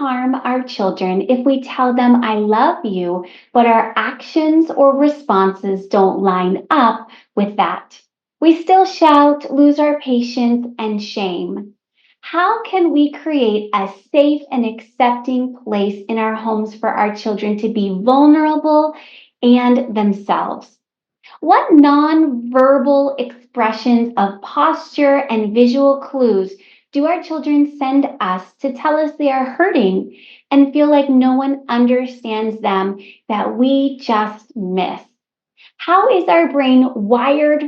harm our children if we tell them, I love you, but our actions or responses don't line up with that. We still shout, lose our patience, and shame. How can we create a safe and accepting place in our homes for our children to be vulnerable and themselves? What nonverbal expressions of posture and visual clues do our children send us to tell us they are hurting and feel like no one understands them that we just miss? How is our brain wired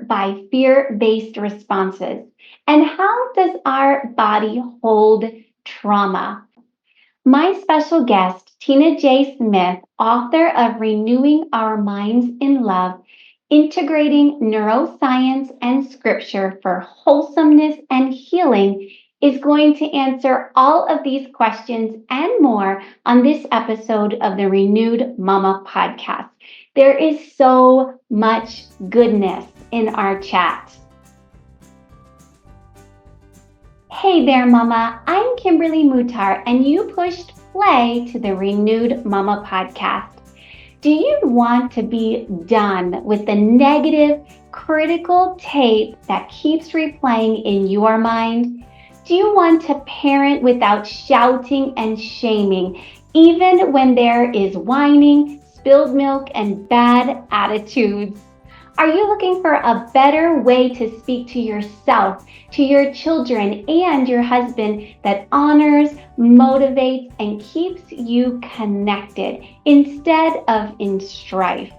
by fear-based responses? And how does our body hold trauma? My special guest, Tina J. Smith, author of Renewing Our Minds in Love, Integrating Neuroscience and Scripture for Wholesomeness and Healing, is going to answer all of these questions and more on this episode of the Renewed Mama podcast. There is so much goodness in our chat. Hey there, Mama. I'm Kimberly Mutar, and you pushed play to the Renewed Mama podcast. Do you want to be done with the negative, critical tape that keeps replaying in your mind? Do you want to parent without shouting and shaming, even when there is whining, spilled milk, and bad attitudes? Are you looking for a better way to speak to yourself, to your children, and your husband that honors, motivates, and keeps you connected instead of in strife?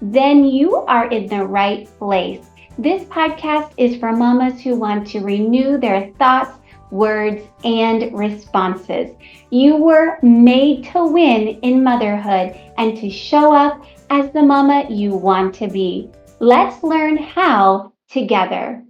Then you are in the right place. This podcast is for mamas who want to renew their thoughts, words, and responses. You were made to win in motherhood and to show up as the mama you want to be. Let's learn how together.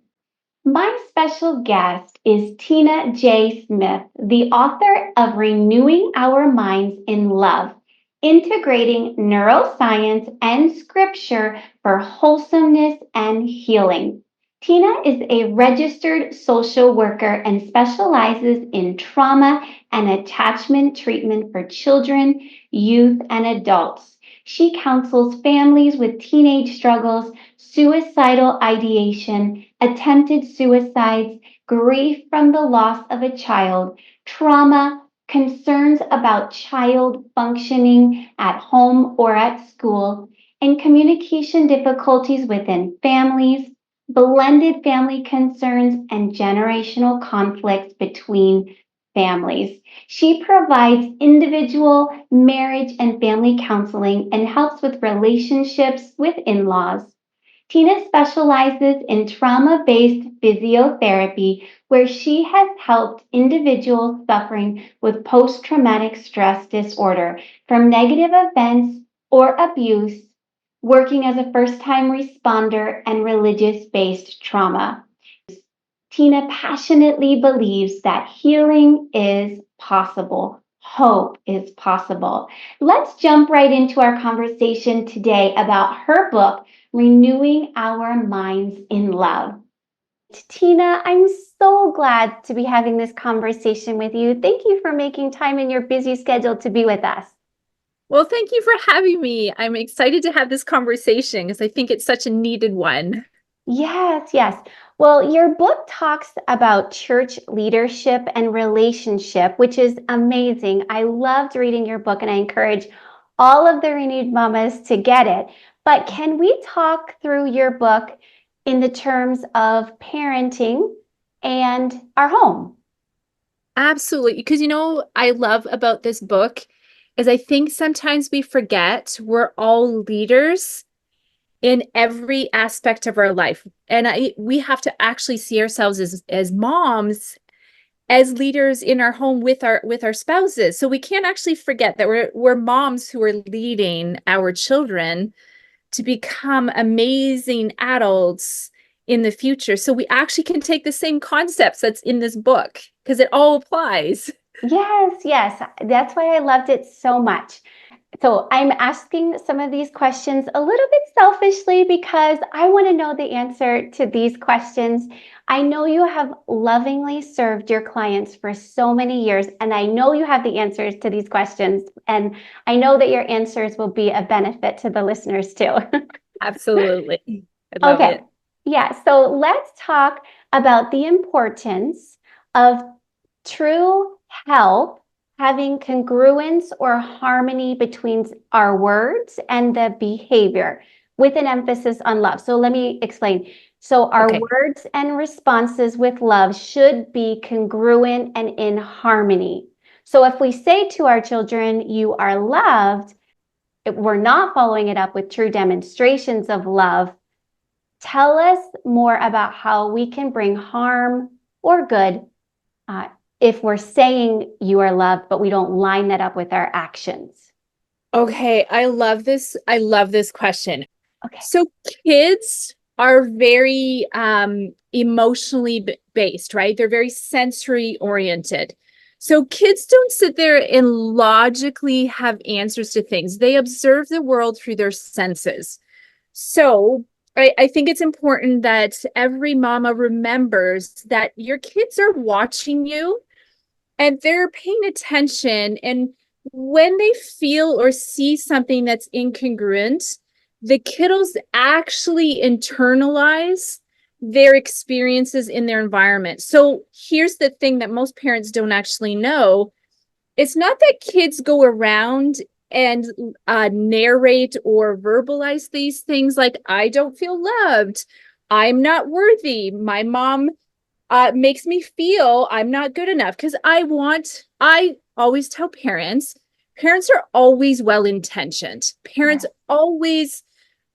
My special guest is Tina J. Smith, the author of Renewing Our Minds in Love, Integrating Neuroscience and Scripture for Wholesomeness and Healing. Tina is a registered social worker and specializes in trauma and attachment treatment for children, youth, and adults. She counsels families with teenage struggles, suicidal ideation, attempted suicides, grief from the loss of a child, trauma, concerns about child functioning at home or at school, and communication difficulties within families, blended family concerns, and generational conflicts between families. She provides individual, marriage, and family counseling and helps with relationships with in-laws. Tina specializes in trauma-based physiotherapy, where she has helped individuals suffering with post-traumatic stress disorder from negative events or abuse, working as a first-time responder, and religious-based trauma. Tina passionately believes that healing is possible. Hope is possible. Let's jump right into our conversation today about her book, Renewing Our Minds in Love. Tina, I'm so glad to be having this conversation with you. Thank you for making time in your busy schedule to be with us. Well, thank you for having me. I'm excited to have this conversation because I think it's such a needed one. Yes. Well, your book talks about church leadership and relationship, which is amazing. I loved reading your book, and I encourage all of the renewed mamas to get it. But can we talk through your book in the terms of parenting and our home? Absolutely. Because, I love about this book is I think sometimes we forget we're all leaders in every aspect of our life. And we have to actually see ourselves as moms, as leaders in our home with our spouses. So we can't actually forget that we're moms who are leading our children to become amazing adults in the future. So we actually can take the same concepts that's in this book because it all applies. Yes. That's why I loved it so much. So I'm asking some of these questions a little bit selfishly because I want to know the answer to these questions. I know you have lovingly served your clients for so many years, and I know you have the answers to these questions, and I know that your answers will be a benefit to the listeners too. Absolutely. I love Okay, it. yeah, so let's talk about the importance of true health having congruence or harmony between our words and the behavior with an emphasis on love. So let me explain. So our Okay. words and responses with love should be congruent and in harmony. So if we say to our children, you are loved, if we're not following it up with true demonstrations of love. Tell us more about how we can bring harm or good uh, if we're saying you are loved, but we don't line that up with our actions. Okay, I love this. I love this question. Okay. So kids are very emotionally based, right? They're very sensory oriented. So kids don't sit there and logically have answers to things. They observe the world through their senses. So I think it's important that every mama remembers that your kids are watching you and they're paying attention. And when they feel or see something that's incongruent, the kiddos actually internalize their experiences in their environment. So here's the thing that most parents don't actually know. It's not that kids go around and narrate or verbalize these things like, I don't feel loved. I'm not worthy. My mom makes me feel I'm not good enough. Because I always tell parents are always well intentioned. Parents Yeah. always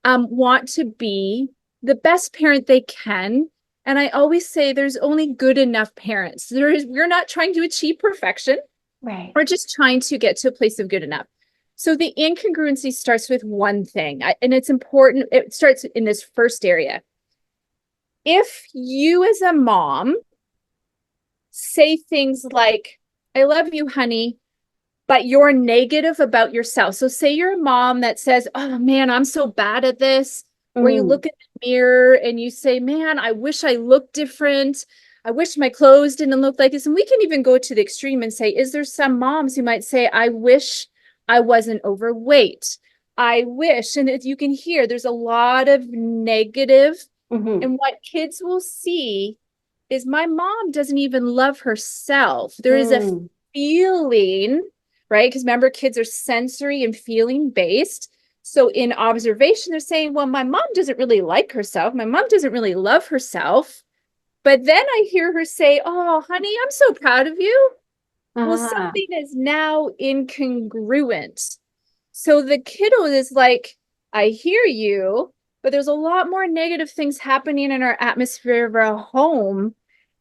want to be the best parent they can. And I always say there's only good enough parents. We're not trying to achieve perfection. Right. We're just trying to get to a place of good enough. So the incongruency starts with one thing, and it's important. It starts in this first area. If you as a mom say things like, I love you, honey, but you're negative about yourself. So, say you're a mom that says, oh man, I'm so bad at this, where you Mm, look in the mirror and you say, man, I wish I looked different. I wish my clothes didn't look like this. And we can even go to the extreme and say, is there some moms who might say, I wish I wasn't overweight? I wish. And as you can hear, there's a lot of negative. mm-hmm, And what kids will see is my mom doesn't even love herself. There is a mm, feeling, right? Because remember, kids are sensory and feeling based. So in observation, they're saying, well, my mom doesn't really like herself. My mom doesn't really love herself. But then I hear her say, oh, honey, I'm so proud of you. Well, ah, something is now incongruent. So the kiddo is like, I hear you, but there's a lot more negative things happening in our atmosphere of our home.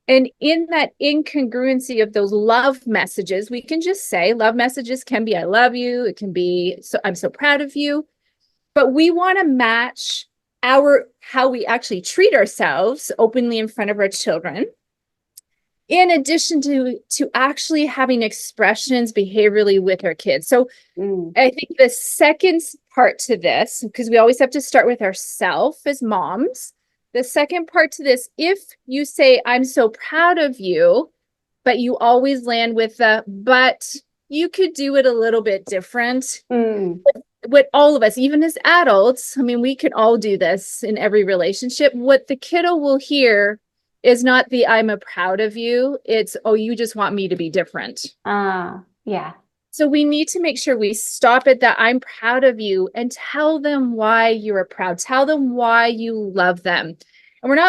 And in that incongruency of those love messages, we can just say love messages can be, I love you. It can be, so I'm so proud of you. But we want to match how we actually treat ourselves openly in front of our children in addition to actually having expressions behaviorally with our kids. So mm, I think the second part to this, because we always have to start with ourselves as moms. The second part to this, if you say, I'm so proud of you, but you always land with but you could do it a little bit different. mm, What all of us, even as adults, I mean, we can all do this in every relationship. What the kiddo will hear is not the I'm a proud of you. It's, oh, you just want me to be different. yeah, So we need to make sure we stop at that I'm proud of you and tell them why you are proud. Tell them why you love them. And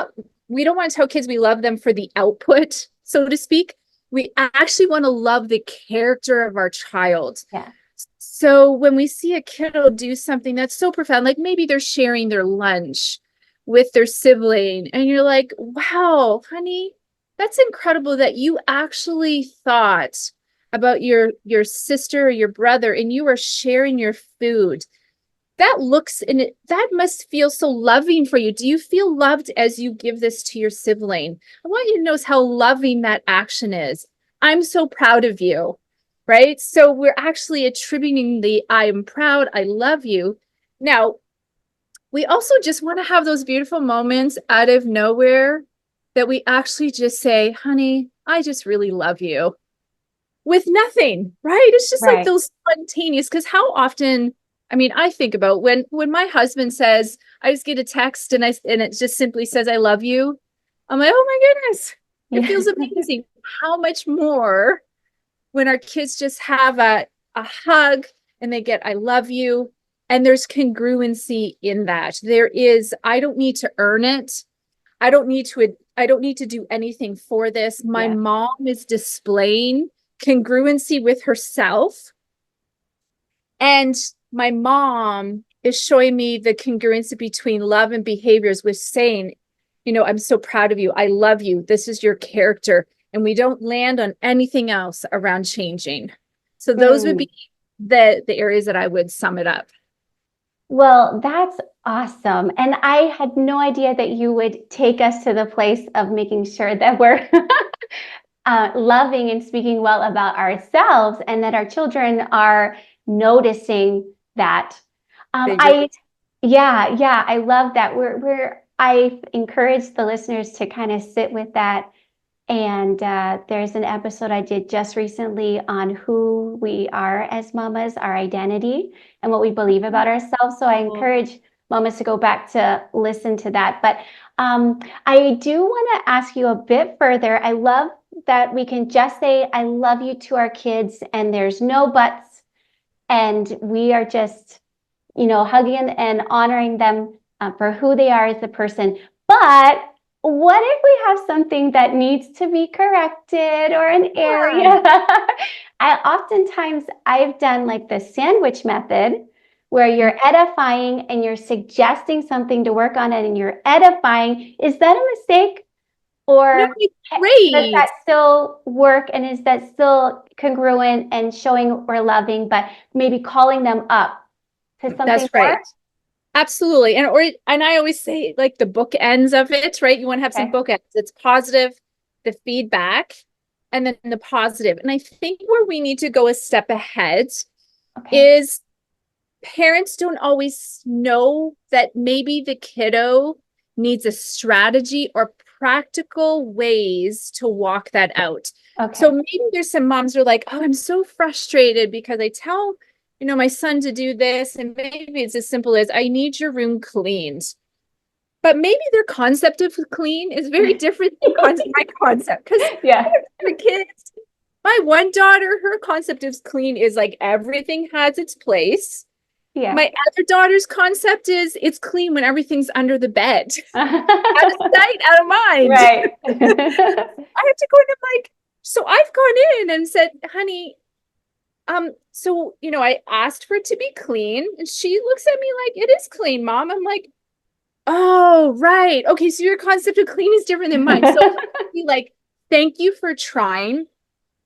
we don't want to tell kids we love them for the output, so to speak. We actually want to love the character of our child. yeah, So when we see a kiddo do something that's so profound, like maybe they're sharing their lunch with their sibling, and you're like, wow, honey, that's incredible that you actually thought about your sister or your brother and you are sharing your food. That looks and that must feel so loving for you. Do you feel loved as you give this to your sibling? I want you to notice how loving that action is. I'm so proud of you. right? So we're actually attributing the I am proud, I love you. Now, we also just want to have those beautiful moments out of nowhere that we actually just say, honey, I just really love you with nothing, right? It's just like Right. those spontaneous, because how often, I mean, I think about when my husband says, I just get a text and it just simply says, I love you. I'm like, oh my goodness, it Yeah. feels amazing. How much more when our kids just have a hug and they get, I love you. And there's congruency in that. There is, I don't need to earn it. I don't need to do anything for this. My Yeah. mom is displaying congruency with herself. And my mom is showing me the congruency between love and behaviors with saying, I'm so proud of you. I love you. This is your character. And we don't land on anything else around changing. So those would Mm. be the areas that I would sum it up. Well, that's awesome. And I had no idea that you would take us to the place of making sure that we're loving and speaking well about ourselves and that our children are noticing that. They I really Yeah, I love that. I encourage the listeners to kind of sit with that. And there's an episode I did just recently on who we are as mamas, our identity, and what we believe about ourselves. So I do. encourage mamas to go back to listen to that. But I do want to ask you a bit further. I love that we can just say, I love you to our kids, and there's no buts, and we are just hugging and honoring them for who they are as a person. But what if we have something that needs to be corrected or an Yeah. area? I've done like the sandwich method where you're edifying and you're suggesting something to work on it and you're edifying. Is that a mistake? No, Or it's does great. that still work and is that still congruent and showing we're loving, but maybe calling them up to something That's more? right. Absolutely. And I always say like the bookends of it, right? You want to have some Okay. bookends. It's positive, the feedback, and then the positive. And I think where we need to go a step ahead Okay. is parents don't always know that maybe the kiddo needs a strategy or practical ways to walk that out. So Okay. maybe there's some moms who are like, oh, I'm so frustrated because I tell, my son to do this. And maybe it's as simple as I need your room cleaned. But maybe their concept of clean is very different than my concept. Because Yeah. the kids, my one daughter, her concept of clean is like everything has its place. Yeah. My other daughter's concept is it's clean when everything's under the bed. Out of sight, out of mind. Right. I have to go in and like, so I've gone in and said, honey, I asked for it to be clean. And she looks at me like, it is clean, mom. I'm like, oh, right. Okay, so your concept of clean is different than mine. So be like, thank you for trying.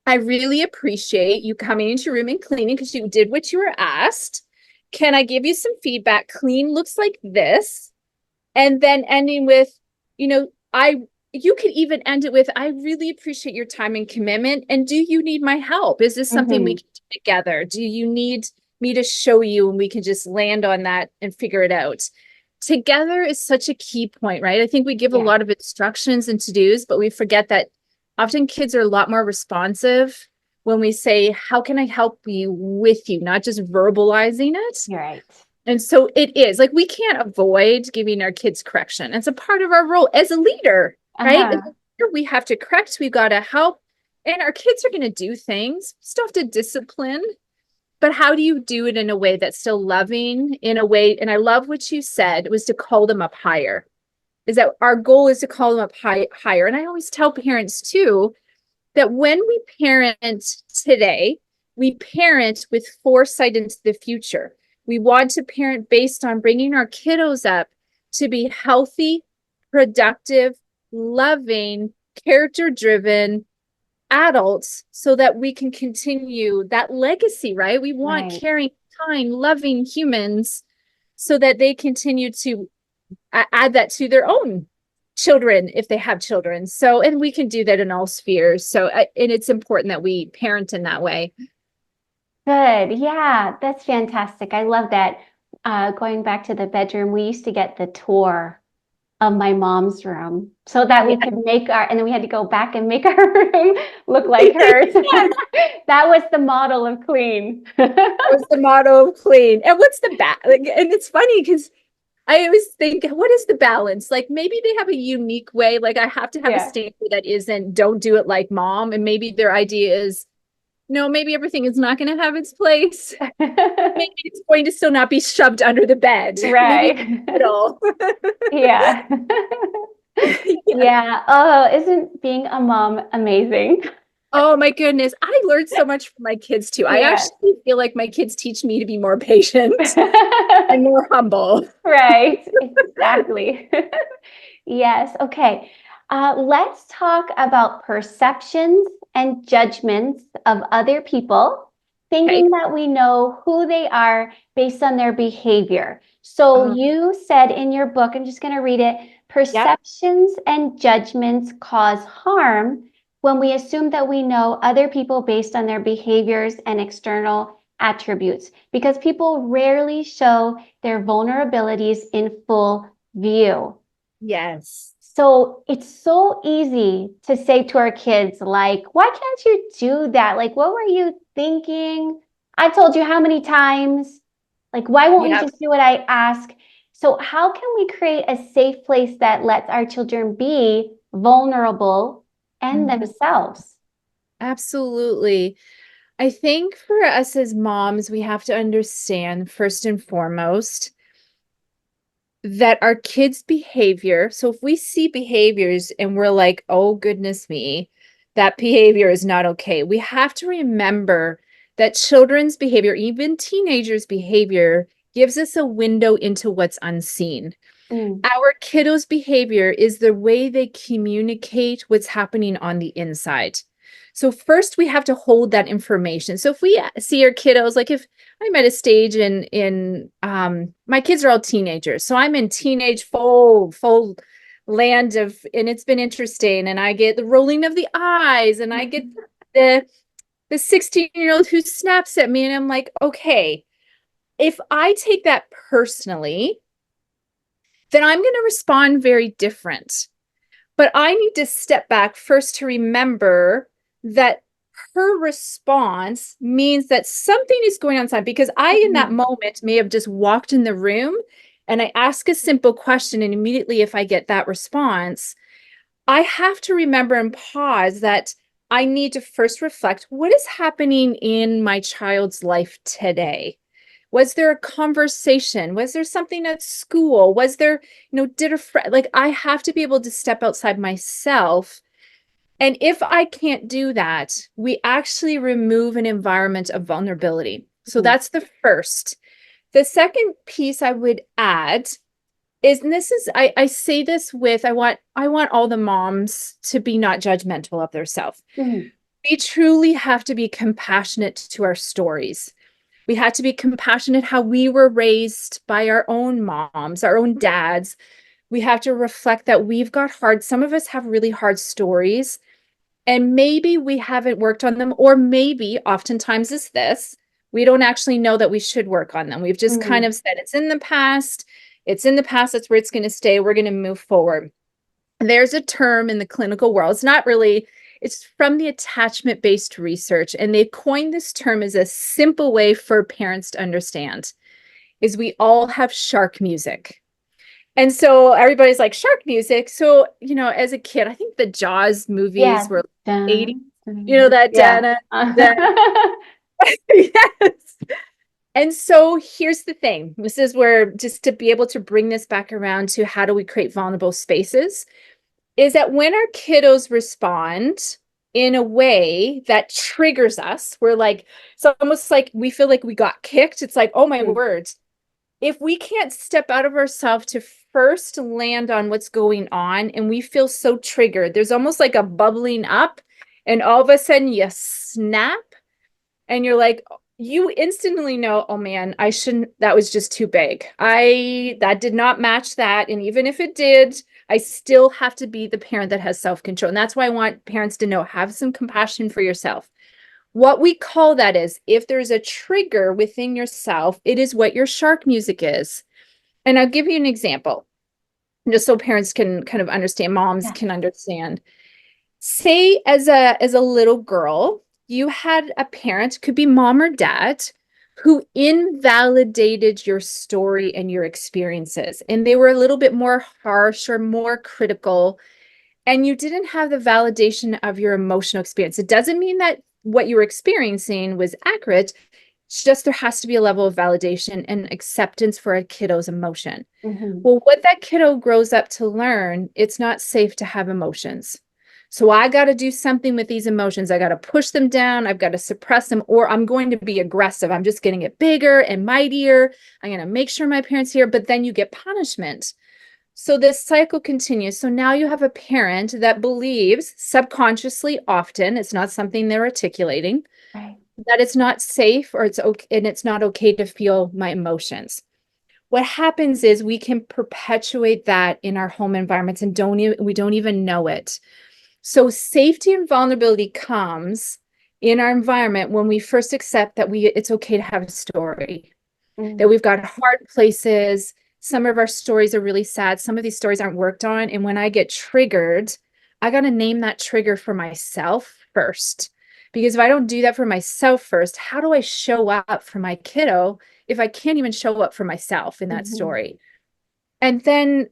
I really appreciate you coming into your room and cleaning because you did what you were asked. Can I give you some feedback? Clean looks like this. And then ending with, you could even end it with, I really appreciate your time and commitment. And do you need my help? Is this something we Mhm. can do together? Do you need me to show you and we can just land on that and figure it out? Together is such a key point, right? I think we give a Yeah. lot of instructions and to-dos, but we forget that often kids are a lot more responsive when we say, how can I help you with you? Not just verbalizing it. You're right. And so it is like we can't avoid giving our kids correction. It's a part of our role as a leader, right? As a Uh-huh. leader, we have to correct, we've got to help. And our kids are going to do things, still have to discipline. But how do you do it in a way that's still loving, in a way? And I love what you said was to call them up higher. Is that our goal is to call them up higher. And I always tell parents too that when we parent today, we parent with foresight into the future. We want to parent based on bringing our kiddos up to be healthy, productive, loving, character driven adults so that we can continue that legacy, right? We want Right. caring, kind, loving humans so that they continue to add that to their own children if they have children. So, and we can do that in all spheres. So, and it's important that we parent in that way. Good. Yeah, that's fantastic. I love that. Going back to the bedroom, we used to get the tour of my mom's room so that we Yeah. could make our, and then we had to go back and make our room look like hers. That was the model of clean. Was the motto of clean. And what's the like, and it's funny because I always think, what is the balance? Like maybe they have a unique way. Like I have to have a Yeah. standard that isn't don't do it like mom. And maybe their idea is no, maybe everything is not going to have its place. Maybe it's going to still not be shoved under the bed. Maybe Right. it's middle. Yeah. Yeah. Yeah. Oh, isn't being a mom amazing? Oh my goodness. I learned so much from my kids too. I Yeah. actually feel like my kids teach me to be more patient and more humble. Right. Exactly. Yes. Okay. Let's talk about perceptions and judgments of other people, Okay. thinking that we know who they are based on their behavior. So Uh, you said in your book, I'm just going to read it, yep. perceptions and judgments cause harm when we assume that we know other people based on their behaviors and external attributes, because people rarely show their vulnerabilities in full view. Yes. So it's so easy to say to our kids, like, why can't you do that? Like, what were you thinking? I told you how many times? Like, why won't you Yep. just do what I ask? So, how can we create a safe place that lets our children be vulnerable and Mhm. themselves? Absolutely. I think for us as moms, we have to understand first and foremost that our kids' behavior, so if we see behaviors and we're like, oh, goodness me, that behavior is not okay, we have to remember that children's behavior, even teenagers' behavior, gives us a window into what's unseen. Mm, Our kiddos' behavior is the way they communicate what's happening on the inside. So first we have to hold that information. So if we see our kiddos, like if I'm at a stage in my kids are all teenagers. So I'm in teenage full land of, and it's been interesting. And I get the rolling of the eyes and I get the the 16-year-old who snaps at me and I'm like, okay, if I take that personally, then I'm going to respond very different. But I need to step back first to remember that her response means that something is going on inside because I, in that mm, moment, may have just walked in the room and I ask a simple question. And immediately, if I get that response, I have to remember and pause that I need to first reflect what is happening in my child's life today. Was there a conversation? Was there something at school? Was there, did a friend, like I have to be able to step outside myself. And if I can't do that, we actually remove an environment of vulnerability. So mm, that's the first. The second piece I would add is, and this is, I say this with, I want all the moms to be not judgmental of themselves. mm, We truly have to be compassionate to our stories. We had to be compassionate how we were raised by our own moms, our own dads. We have to reflect that we've got hard, some of us have really hard stories, and maybe we haven't worked on them, or maybe oftentimes it's this, we don't actually know that we should work on them. We've just kind mm. of said it's in the past. It's in the past. That's where it's going to stay. We're going to move forward. There's a term in the clinical world. It's not really, it's from the attachment based research. And they coined this term as a simple way for parents to understand is we all have shark music. And so everybody's like, shark music. So, as a kid, I think the Jaws movies Yeah. were 80, Dun, dun. that Yeah. Dana, that yes. And so here's the thing. This is where just to be able to bring this back around to how do we create vulnerable spaces is that when our kiddos respond in a way that triggers us, we're like, it's almost like we feel like we got kicked. It's like, oh my Mm, words. If we can't step out of ourselves to first land on what's going on and we feel so triggered, there's almost like a bubbling up, and all of a sudden you snap and you're like, you instantly know, oh man, I shouldn't, that was just too big. That did not match that. And even if it did, I still have to be the parent that has self-control. And that's why I want parents to know, have some compassion for yourself. What we call that is if there's a trigger within yourself, it is what your shark music is. And I'll give you an example, just so parents can kind of understand, moms Yeah. can understand. Say as a little girl, you had a parent, could be mom or dad, who invalidated your story and your experiences. And they were a little bit more harsh or more critical, and you didn't have the validation of your emotional experience. It doesn't mean that what you were experiencing was accurate. It's just there has to be a level of validation and acceptance for a kiddo's emotion. Mm-hmm. Well, what that kiddo grows up to learn, it's not safe to have emotions. So I got to do something with these emotions. I got to push them down. I've got to suppress them, or I'm going to be aggressive. I'm just getting it bigger and mightier. I'm going to make sure my parents hear, but then you get punishment. So this cycle continues. So now you have a parent that believes subconsciously, often, it's not something they're articulating, Right. that it's not safe or it's okay, and it's not okay to feel my emotions. What happens is we can perpetuate that in our home environments and we don't even know it. So safety and vulnerability comes in our environment when we first accept that it's okay to have a story, that Mm-hmm. we've got hard places. Some of our stories are really sad. Some of these stories aren't worked on. And when I get triggered, I got to name that trigger for myself first. Because if I don't do that for myself first, how do I show up for my kiddo if I can't even show up for myself in that Mm-hmm. story? And then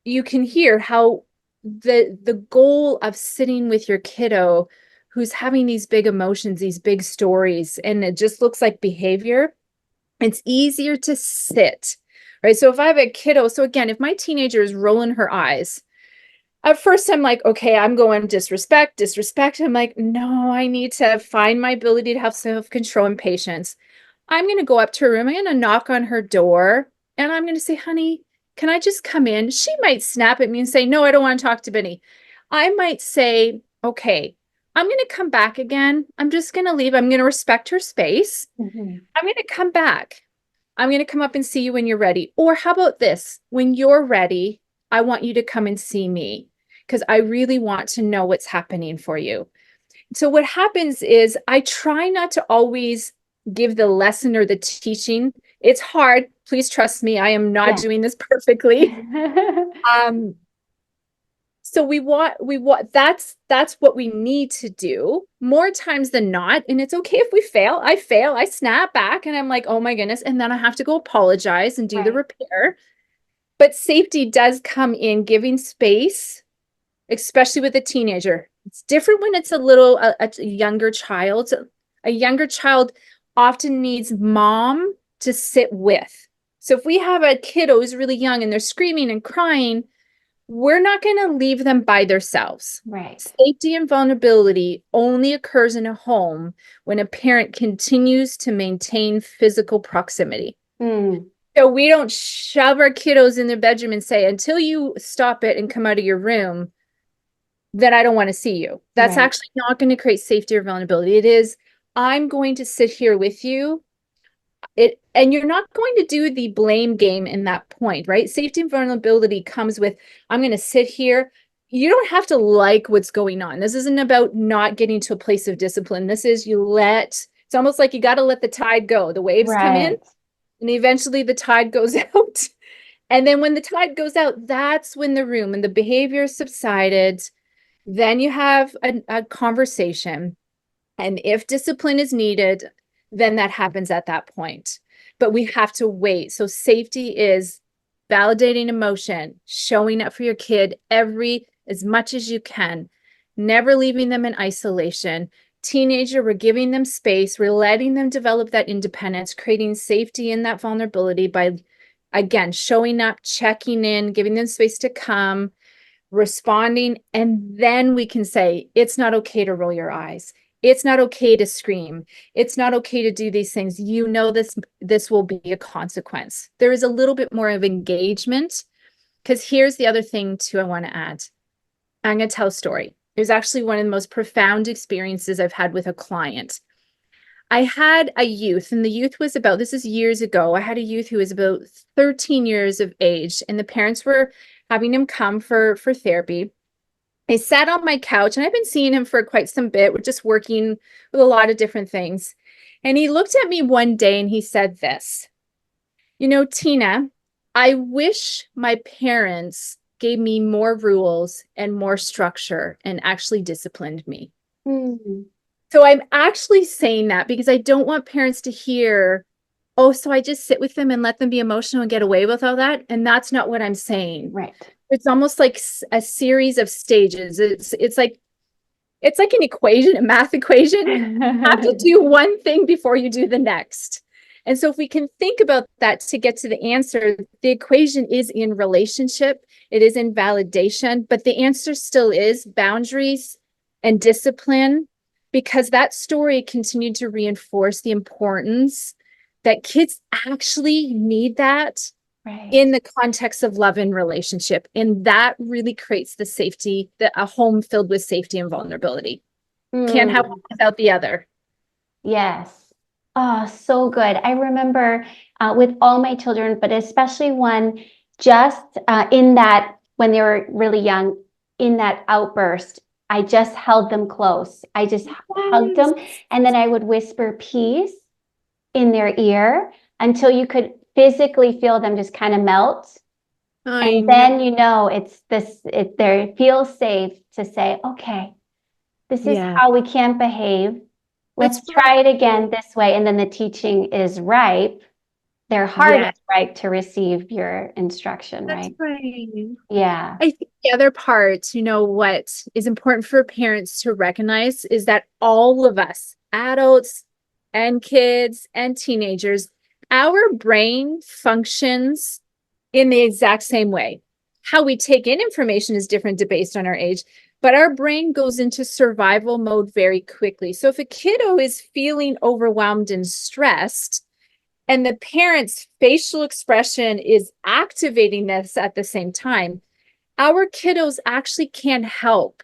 you can hear how the goal of sitting with your kiddo who's having these big emotions, these big stories, and it just looks like behavior, it's easier to sit, right? So if I have a kiddo, so again, if my teenager is rolling her eyes, at first I'm like, okay, I'm going disrespect, disrespect. I'm like, no, I need to find my ability to have self-control and patience. I'm going to go up to her room. I'm going to knock on her door and I'm going to say, honey, can I just come in? She might snap at me and say, no, I don't want to talk to Benny. I might say, okay, I'm going to come back again. I'm just going to leave. I'm going to respect her space. Mm-hmm. I'm going to come back. I'm going to come up and see you when you're ready. Or how about this? When you're ready, I want you to come and see me because I really want to know what's happening for you. So what happens is I try not to always give the lesson or the teaching. It's hard. Please trust me. I am not Yeah. doing this perfectly. Um, so we want that's what we need to do more times than not. And it's okay if we fail. I fail, I snap back and I'm like, oh my goodness. And then I have to go apologize and do the Right. repair. But safety does come in giving space, especially with a teenager. It's different when it's a younger child. A younger child often needs mom to sit with. So if we have a kiddo who's really young and they're screaming and crying, we're not going to leave them by themselves. Right. Safety and vulnerability only occurs in a home when a parent continues to maintain physical proximity. Mm. So we don't shove our kiddos in their bedroom and say, until you stop it and come out of your room, then I don't want to see you. That's Right. actually not going to create safety or vulnerability. It is, I'm going to sit here with you. And you're not going to do the blame game in that point, right? Safety and vulnerability comes with, I'm going to sit here. You don't have to like what's going on. This isn't about not getting to a place of discipline. This is it's almost like you got to let the tide go. The waves come in Right. and eventually the tide goes out. And then when the tide goes out, that's when and the behavior subsided. Then you have a conversation. And if discipline is needed, then that happens at that point. But we have to wait. So safety is validating emotion, showing up for your kid as much as you can, never leaving them in isolation. Teenager, we're giving them space, we're letting them develop that independence, creating safety in that vulnerability by, again, showing up, checking in, giving them space to come, responding, and then we can say, it's not okay to roll your eyes. It's not okay to scream. It's not okay to do these things. You know, this will be a consequence. There is a little bit more of engagement, because here's the other thing too I want to add. I'm going to tell a story. It was actually one of the most profound experiences I've had with a client. I had a youth, and the youth was this is years ago. I had a youth who was about 13 years of age, and the parents were having him come for therapy. I sat on my couch, and I've been seeing him for quite some bit. We're just working with a lot of different things. And he looked at me one day and he said this, Tina, I wish my parents gave me more rules and more structure and actually disciplined me. Mm. So I'm actually saying that because I don't want parents to hear, oh, so I just sit with them and let them be emotional and get away with all that. And that's not what I'm saying. Right. It's almost like a series of stages. It's like an equation, a math equation. You have to do one thing before you do the next. And so if we can think about that to get to the answer, the equation is in relationship, it is in validation, but the answer still is boundaries and discipline, because that story continued to reinforce the importance that kids actually need that Right. in the context of love and relationship. And that really creates the safety, a home filled with safety and vulnerability. Can't have one without the other. Yes. Oh, so good. I remember with all my children, but especially one just in that when they were really young, in that outburst, I just held them close. I just hugged them, and then I would whisper peace in their ear until you could physically feel them just kind of melt. I And know. then it's this, they feel safe to say, okay, this is Yeah, how we can't behave. that's Let's try it again right. this way. And then the teaching is ripe. Their heart Yeah, is ripe to receive your instruction, that's right? right. Yeah. I think the other part, what is important for parents to recognize is that all of us, adults and kids and teenagers, our brain functions in the exact same way. How we take in information is different based on our age, but our brain goes into survival mode very quickly. So if a kiddo is feeling overwhelmed and stressed, and the parent's facial expression is activating this at the same time, our kiddos actually can't help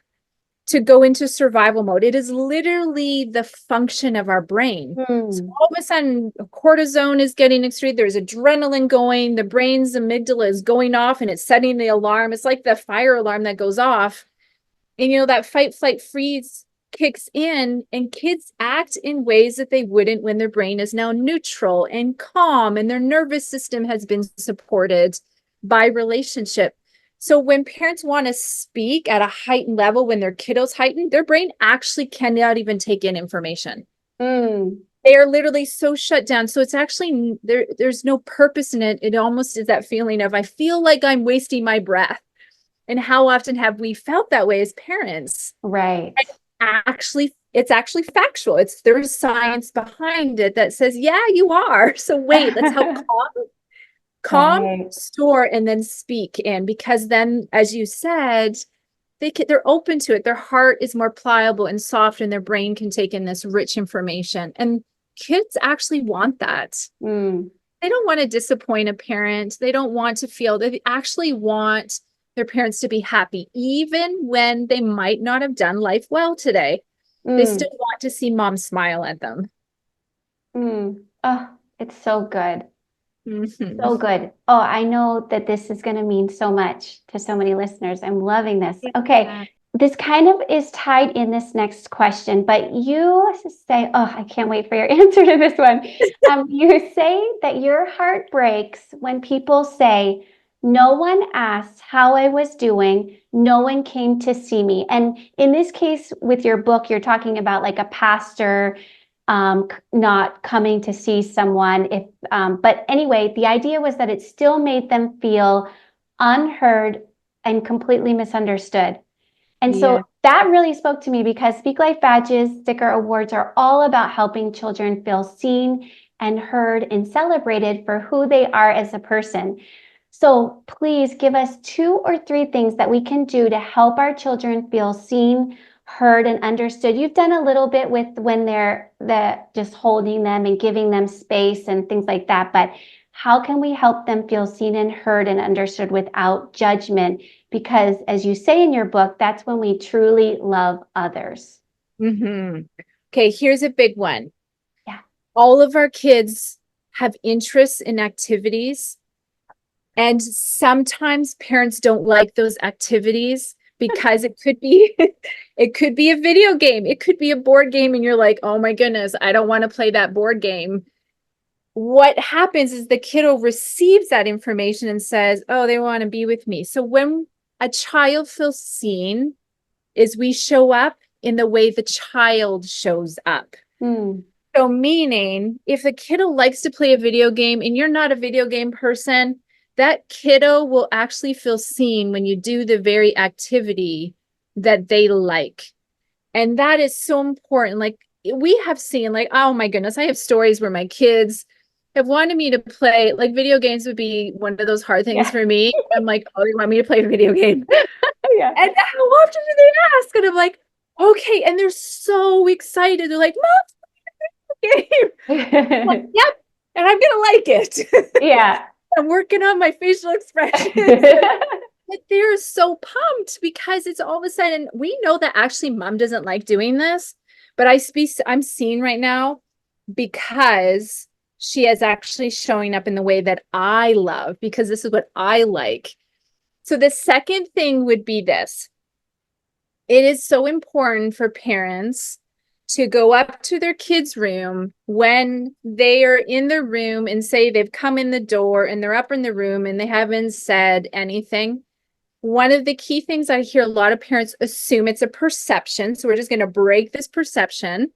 to go into survival mode. It is literally the function of our brain. So Hmm. all of a sudden, cortisone is getting extreme. There's adrenaline going. The brain's amygdala is going off and it's setting the alarm. It's like the fire alarm that goes off. And that fight, flight, freeze kicks in, and kids act in ways that they wouldn't when their brain is now neutral and calm and their nervous system has been supported by relationship. So when parents want to speak at a heightened level, when their kiddos heightened, their brain actually cannot even take in information. Mm. They are literally so shut down. So it's actually there's no purpose in it. It almost is that feeling of I feel like I'm wasting my breath. And how often have we felt that way as parents? Right. It's actually factual. There's science behind it that says, yeah, you are. So wait, let's help calm, Right. store, and then speak. And because then, as you said, they're open to it. Their heart is more pliable and soft, and their brain can take in this rich information. And kids actually want that. Mm. They don't want to disappoint a parent. They don't want to feel, they actually want their parents to be happy, even when they might not have done life well today. They Mm. still want to see mom smile at them. Mm. Oh, it's so good. Mhm. So good. Oh, I know that this is going to mean so much to so many listeners. I'm loving this. Okay. Yeah. This kind of is tied in this next question, but you say, oh, I can't wait for your answer to this one. You say that your heart breaks when people say, no one asked how I was doing. No one came to see me. And in this case, with your book, you're talking about like a pastor not coming to see someone. But anyway, the idea was that it still made them feel unheard and completely misunderstood. And so Yeah. that really spoke to me because Speak Life badges, sticker awards are all about helping children feel seen and heard and celebrated for who they are as a person. So please give us 2 or 3 things that we can do to help our children feel seen, heard, and understood. You've done a little bit with when they're just holding them and giving them space and things like that, but how can we help them feel seen and heard and understood without judgment? Because as you say in your book, that's when we truly love others. Mm-hmm. Okay, here's a big one. Yeah. All of our kids have interests in activities, and sometimes parents don't like those activities, because it could be it could be a video game, it could be a board game, and you're like, oh my goodness, I don't want to play that board game. What happens is the kiddo receives that information and says, oh, they want to be with me. So when a child feels seen, is we show up in the way the child shows up. So meaning if the kiddo likes to play a video game and you're not a video game person, that kiddo will actually feel seen when you do the very activity that they like. And that is so important. Like we have seen, like, oh my goodness, I have stories where my kids have wanted me to play, like video games would be one of those hard things for me. I'm like, oh, you want me to play a video game? Yeah. And how often do they ask? And I'm like, okay. And they're so excited. They're like, Mom, game. I'm like, yep. And I'm gonna like it. Yeah. I'm working on my facial expressions. But they're so pumped because it's all of a sudden, we know that actually mom doesn't like doing this, but I'm seeing right now because she is actually showing up in the way that I love, because this is what I like. So the second thing would be this. It is so important for parents to go up to their kids' room when they are in the room and say they've come in the door and they're up in the room and they haven't said anything. One of the key things I hear a lot of parents assume it's a perception. So we're just going to break this perception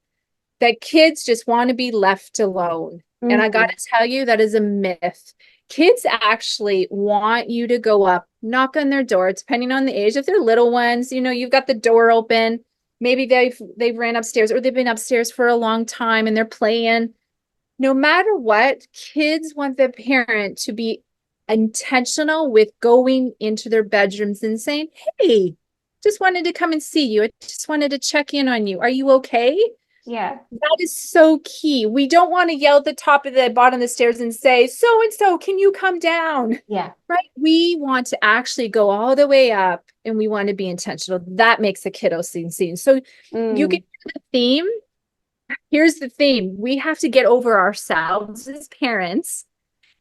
that kids just want to be left alone. And I got to tell you, that is a myth. Kids actually want you to go up, knock on their door, depending on the age. If they're little ones, you know, you've got the door open. Maybe they've ran upstairs or they've been upstairs for a long time and they're playing. No matter what, kids want the parent to be intentional with going into their bedrooms and saying, hey, just wanted to come and see you. I just wanted to check in on you. Are you okay? Yeah. That is so key. We don't want to yell at the top of the bottom of the stairs and say, so and so, can you come down? Yeah. Right? We want to actually go all the way up and we want to be intentional. That makes a kiddo seen. So you get the theme. Here's the theme. We have to get over ourselves as parents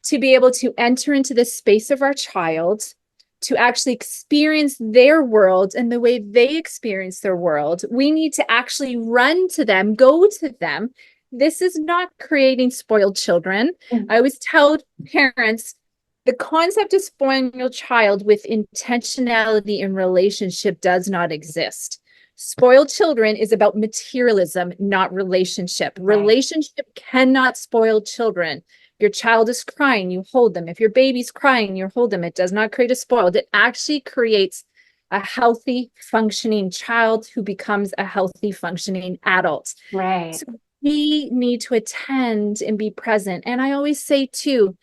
to be able to enter into the space of our child, to actually experience their world and the way they experience their world. We need to actually run to them, go to them. This is not creating spoiled children. I always tell parents, the concept of spoiling your child with intentionality in relationship does not exist. Spoiled children is about materialism, not relationship. Right. Relationship cannot spoil children. Your child is crying, you hold them. If your baby's crying, you hold them. It does not create a spoiled. It actually creates a healthy, functioning child who becomes a healthy, functioning adult. Right. So we need to attend and be present. And I always say too,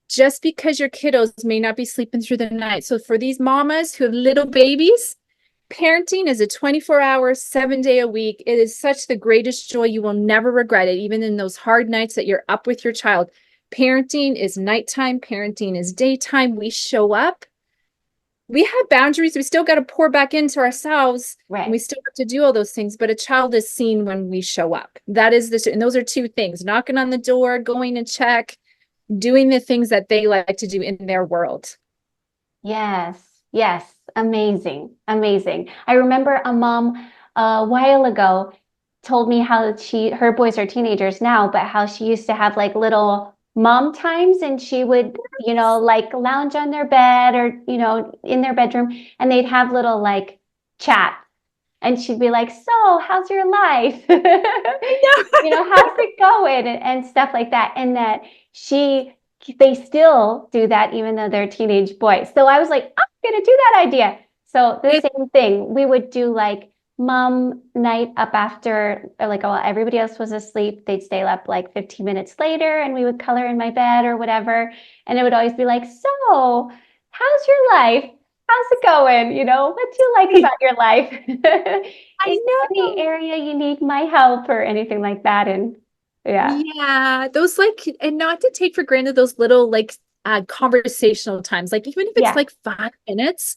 just because your kiddos may not be sleeping through the night. So for these mamas who have little babies, parenting is a 24-hour, 7-day a week. It is such the greatest joy. You will never regret it, even in those hard nights that you're up with your child. Parenting is nighttime. Parenting is daytime. We show up. We have boundaries. We still got to pour back into ourselves. Right. And we still have to do all those things. But a child is seen when we show up. That is this. And those are two things: knocking on the door, going to check, doing the things that they like to do in their world. Yes. Yes. Amazing. Amazing. I remember a mom a while ago told me how her boys are teenagers now, but how she used to have like little mom times, and she would, you know, like lounge on their bed or, you know, in their bedroom, and they'd have little like chat. And she'd be like, so how's your life? You know, how's it going? And stuff like that. And that they still do that even though they're teenage boys. So I was like, I'm going to do that idea. So the same thing, we would do like mom night up after, like, while everybody else was asleep. They'd stay up like 15 minutes later and we would color in my bed or whatever. And it would always be like, so how's your life? How's it going? You know, what do you like about your life? I know. Any area you need my help or anything like that. And yeah, those like, and not to take for granted those little like conversational times, like even if it's like 5 minutes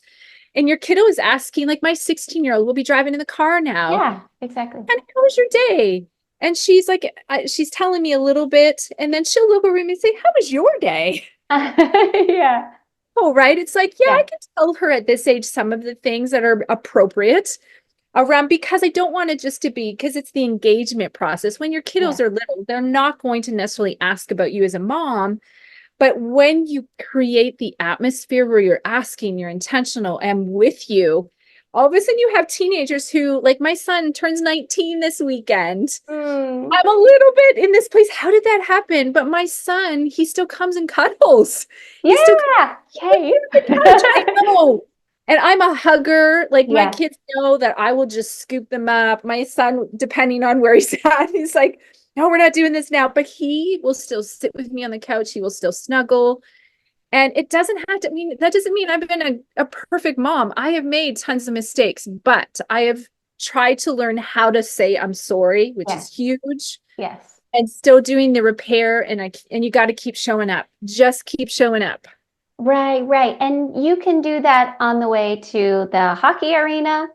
and your kiddo is asking, like my 16-year-old will be driving in the car now. Yeah, exactly. And how was your day? And she's like, she's telling me a little bit, and then she'll look over me and say, how was your day? Yeah. know, right? It's like, yeah, I Yeah. can tell her at this age some of the things that are appropriate around, because I don't want it just to be, because it's the engagement process. When your kiddos Yeah. are little, they're not going to necessarily ask about you as a mom. But when you create the atmosphere where you're asking, you're intentional, and with you, all of a sudden you have teenagers who, like my son turns 19 this weekend. Mm. I'm a little bit in this place. How did that happen? But my son, he still comes and cuddles. He still comes Yeah. Yay. on the couch. I know. And I'm a hugger. Like my Yeah. kids know that I will just scoop them up. My son, depending on where he's at, he's like, no, we're not doing this now. But he will still sit with me on the couch. He will still snuggle. And it doesn't have to mean, that doesn't mean I've been a perfect mom. I have made tons of mistakes, but I have tried to learn how to say I'm sorry, which is Yes. huge, Yes. and still doing the repair. And you got to keep showing up. Just keep showing up. Right, right. And you can do that on the way to the hockey arena.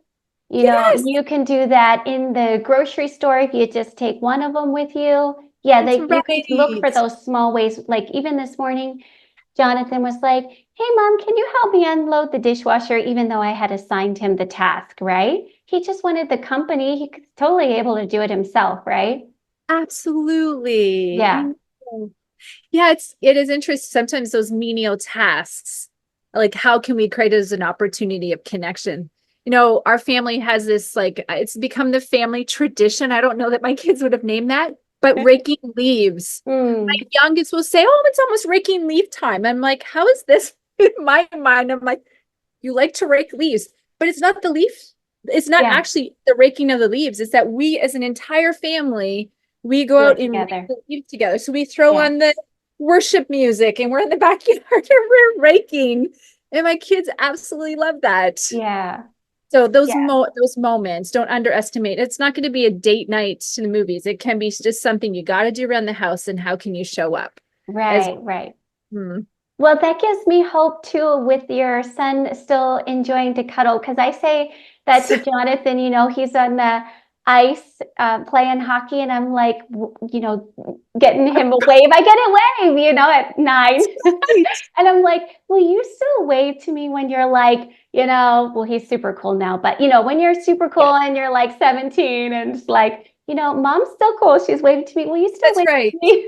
Yes, You can do that in the grocery store if you just take one of them with you. Yeah, that's you can look for right. those small ways. Like even this morning, Jonathan was like, "Hey, Mom, can you help me unload the dishwasher?" Even though I had assigned him the task, right? He just wanted the company. He could totally able to do it himself, right? Absolutely. I Yeah, know. Yeah, it is interesting. Sometimes those menial tasks, like how can we create it as an opportunity of connection? Our family has this, like, it's become the family tradition. I don't know that my kids would have named that, but raking leaves. Mm, My youngest will say, "Oh, it's almost raking leaf time." I'm like, how is this in my mind? I'm like, you like to rake leaves, but it's not the leaf. It's not yeah, actually the raking of the leaves. It's that we, as an entire family, we go do out it and rake together. the leaves together. So we throw Yeah, on the worship music and we're in the backyard and we're raking. And my kids absolutely love that. yeah, So yeah. those moments, don't underestimate. It's not going to be a date night to the movies. It can be just something you got to do around the house, and how can you show up as Right, right. hmm. Well, that gives me hope too with your son still enjoying to cuddle. Because I say that to Jonathan, he's on the ice playing hockey, and I'm like, getting him a wave. I get a wave, at 9. And I'm like, will you still wave to me when you're like, well, he's super cool now, but when you're super Yeah, cool and you're like 17 and it's like, mom's still cool. She's waving to me. Will you still that's wave right. to me?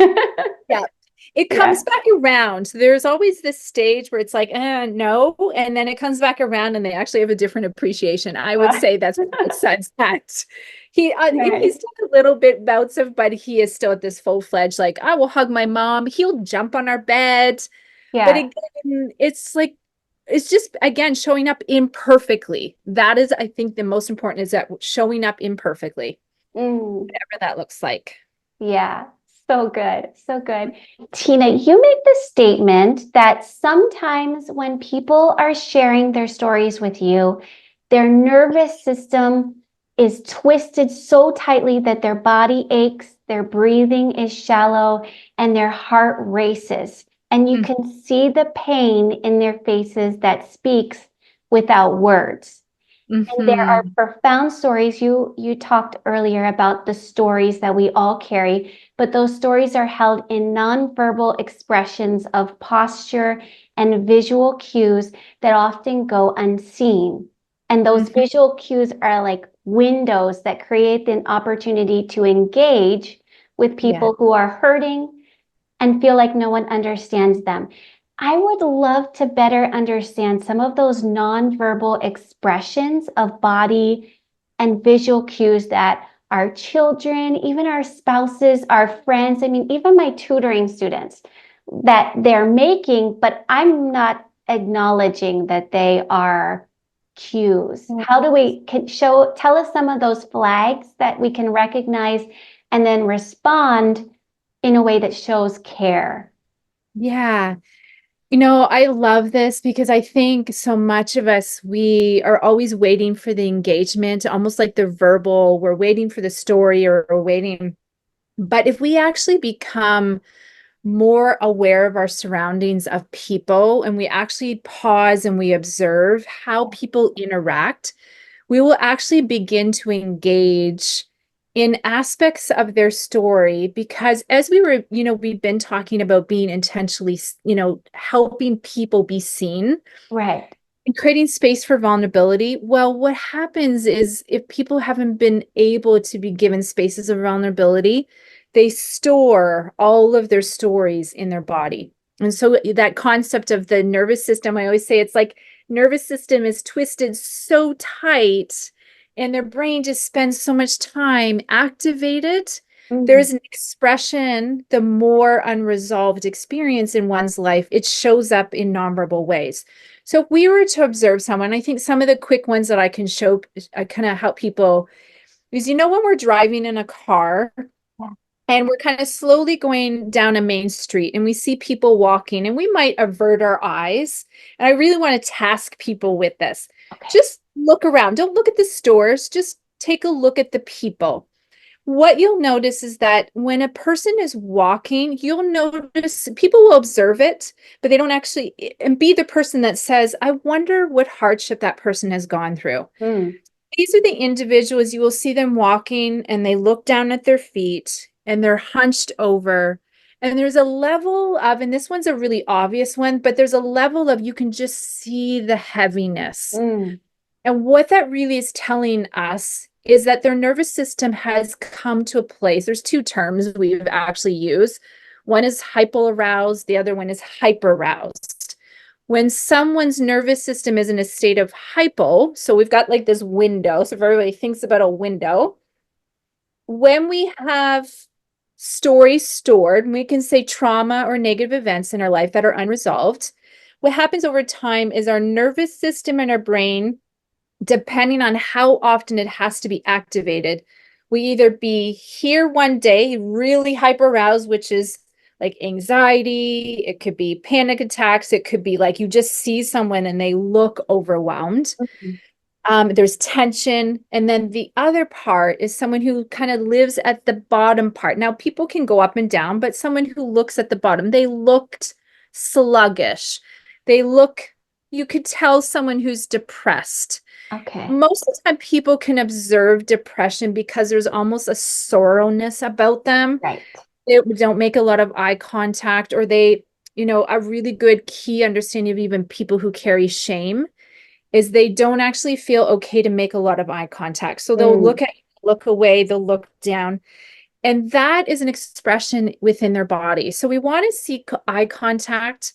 Yeah. It Yeah. comes back around. There's always this stage where it's like, no. And then it comes back around and they actually have a different appreciation. I would say that's what my son's at. He's Right. still a little bit bouts of, but he is still at this full-fledged, like, I will hug my mom. He'll jump on our bed. But Yeah. again, it's like, it's just, again, showing up imperfectly. That is, I think, the most important, is that showing up imperfectly, Mm. whatever that looks like. Yeah, so good. So good. Tina, you make the statement that sometimes when people are sharing their stories with you, their nervous system is twisted so tightly that their body aches, their breathing is shallow, and their heart races. And you can see the pain in their faces that speaks without words. And there are Mm-hmm. profound stories. You talked earlier about the stories that we all carry, but those stories are held in nonverbal expressions of posture and visual cues that often go unseen. And those Mm-hmm. visual cues are like windows that create an opportunity to engage with Yeah. people who are hurting and feel like no one understands them. I would love to better understand some of those nonverbal expressions of body and visual cues that our children, even our spouses, our friends, I mean, even my tutoring students, that they're making, but I'm not acknowledging that they are cues. How do we tell us some of those flags that we can recognize and then respond in a way that shows care? Yeah. I love this because I think so much of us, we are always waiting for the engagement, almost like the verbal, we're waiting for the story, or waiting. But if we actually become more aware of our surroundings of people, and we actually pause and we observe how people interact, we will actually begin to engage in aspects of their story, because as we were, we've been talking about being intentionally, helping people be seen Right. and creating space for vulnerability. Well, what happens is if people haven't been able to be given spaces of vulnerability, they store all of their stories in their body. And so that concept of the nervous system, I always say it's like nervous system is twisted so tight and their brain just spends so much time activated. Mm. There's an expression, the more unresolved experience in one's life, it shows up in nonverbal ways. So if we were to observe someone, I think some of the quick ones that I can show, I kind of help people is, when we're driving in a car Yeah. and we're kind of slowly going down a main street and we see people walking and we might avert our eyes. And I really want to task people with this. Okay. Just look around. Don't look at the stores. Just take a look at the people. What you'll notice is that when a person is walking, you'll notice people will observe it, but they don't actually and be the person that says, I wonder what hardship that person has gone through. Mm. These are the individuals you will see them walking and they look down at their feet and they're hunched over. And there's a level of, and this one's a really obvious one, but there's a level of you can just see the heaviness. Mm. And what that really is telling us is that their nervous system has come to a place. There's two terms we've actually used. One is hypoaroused, the other one is hyperaroused. When someone's nervous system is in a state of hypo, so we've got like this window. So if everybody thinks about a window, when we have stories stored, we can say trauma or negative events in our life that are unresolved. What happens over time is our nervous system and our brain, depending on how often it has to be activated, we either be here one day, really hyper aroused, which is like anxiety, it could be panic attacks, it could be like you just see someone and they look overwhelmed. Mm. There's tension. And then the other part is someone who kind of lives at the bottom part. Now, people can go up and down, but someone who looks at the bottom, they looked sluggish. You could tell someone who's depressed. Okay. Most of the time, people can observe depression because there's almost a sorrowness about them. Right. They don't make a lot of eye contact, or a really good key understanding of even people who carry shame is they don't actually feel okay to make a lot of eye contact. So they'll Mm. look away, they'll look down. And that is an expression within their body. So we want to seek eye contact.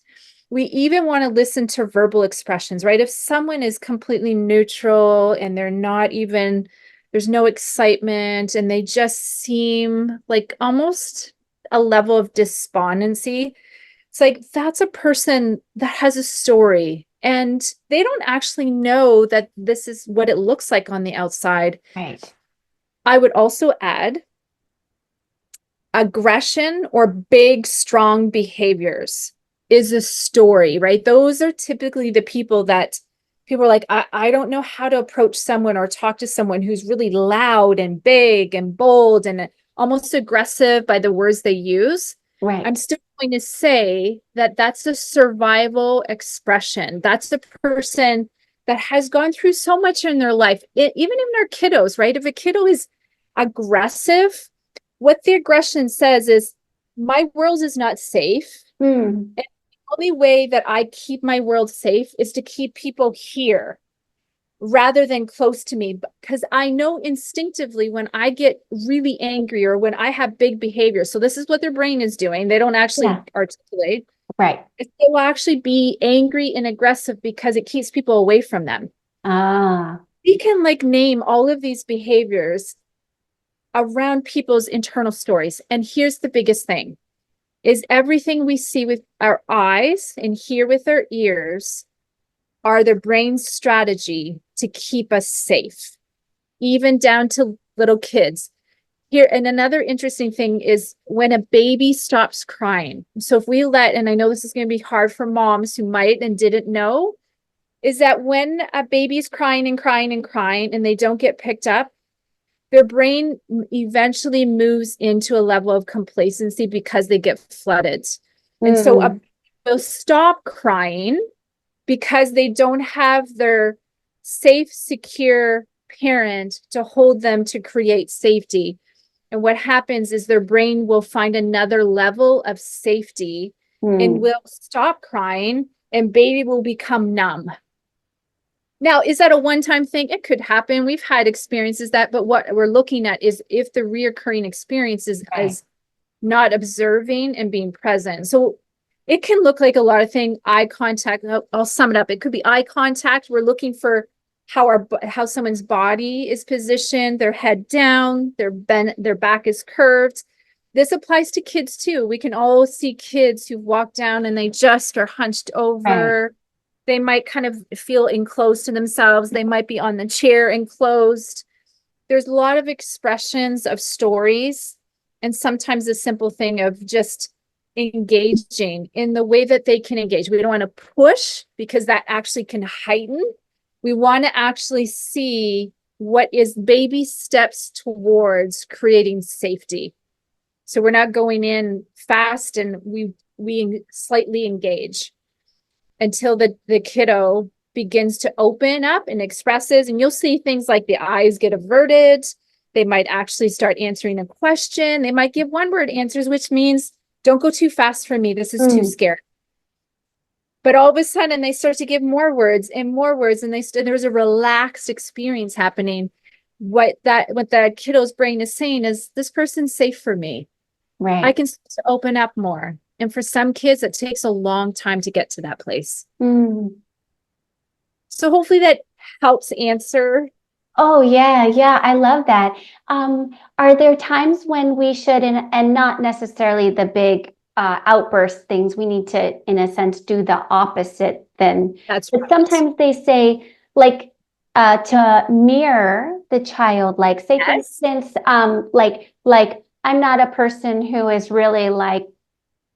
We even want to listen to verbal expressions, right? If someone is completely neutral and there's no excitement and they just seem like almost a level of despondency, it's like that's a person that has a story and they don't actually know that this is what it looks like on the outside. Right. I would also add aggression or big, strong behaviors is a story, right? Those are typically the people that people are like, I don't know how to approach someone or talk to someone who's really loud and big and bold and almost aggressive by the words they use. Right. I'm still going to say that that's a survival expression. That's the person that has gone through so much in their life, even in their kiddos, right? If a kiddo is aggressive, what the aggression says is, my world is not safe. Mm. And the only way that I keep my world safe is to keep people here rather than close to me. Because I know instinctively when I get really angry or when I have big behavior, so this is what their brain is doing. They don't actually articulate. Right. They will actually be angry and aggressive because it keeps people away from them. Ah. We can name all of these behaviors around people's internal stories. And here's the biggest thing is everything we see with our eyes and hear with our ears are the brain's strategy to keep us safe, even down to little kids. Here, and another interesting thing is when a baby stops crying. So if we and I know this is going to be hard for moms who might and didn't know, is that when a baby's crying and crying and crying and they don't get picked up, their brain eventually moves into a level of complacency because they get flooded. And so they'll stop crying because they don't have their safe, secure parent to hold them to create safety. And what happens is their brain will find another level of safety and Mm. will stop crying, and baby will become numb. Now, is that a one-time thing? It could happen. We've had experiences that, but what we're looking at is if the reoccurring experience Right. is not observing and being present. So it can look like a lot of things. Eye contact. I'll sum it up. It could be eye contact. We're looking for how someone's body is positioned, their head down, their back is curved. This applies to kids too. We can all see kids who walk down and they just are hunched Right. over. They might kind of feel enclosed to themselves. They might be on the chair enclosed. There's a lot of expressions of stories, and sometimes a simple thing of just engaging in the way that they can engage. We don't want to push because that actually can heighten. We want to actually see what is baby steps towards creating safety. So we're not going in fast, and we slightly engage until the kiddo begins to open up and expresses. And you'll see things like the eyes get averted. They might actually start answering a question. They might give one word answers, which means don't go too fast for me. This is too scary. But all of a sudden they start to give more words, and there's a relaxed experience happening. What the kiddo's brain is saying is, this person's safe for me. I Right. can start to open up more. And for some kids, it takes a long time to get to that place. Mm. So hopefully that helps answer. Oh, yeah, yeah, I love that. Are there times when we should, and not necessarily the big outburst things, we need to, in a sense, do the opposite then? That's But right. sometimes they say, like, to mirror the child, like, say, for Yes. instance, like I'm not a person who is really like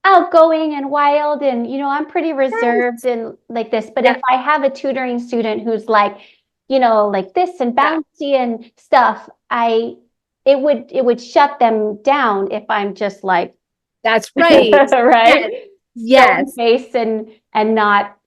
outgoing and wild, and I'm pretty reserved Yes. and like this, but Yeah. if I have a tutoring student who's like like this and Yeah. bouncy and stuff, it would shut them down if I'm just like That's right. Yes. right, stone Yes. face and not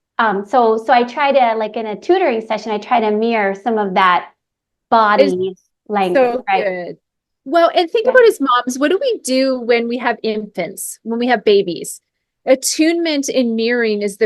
so I try to, like, in a tutoring session, I try to mirror some of that It's body language, so right? good. Well, and think Yeah. about as moms, what do we do when we have infants, when we have babies? Attunement and mirroring is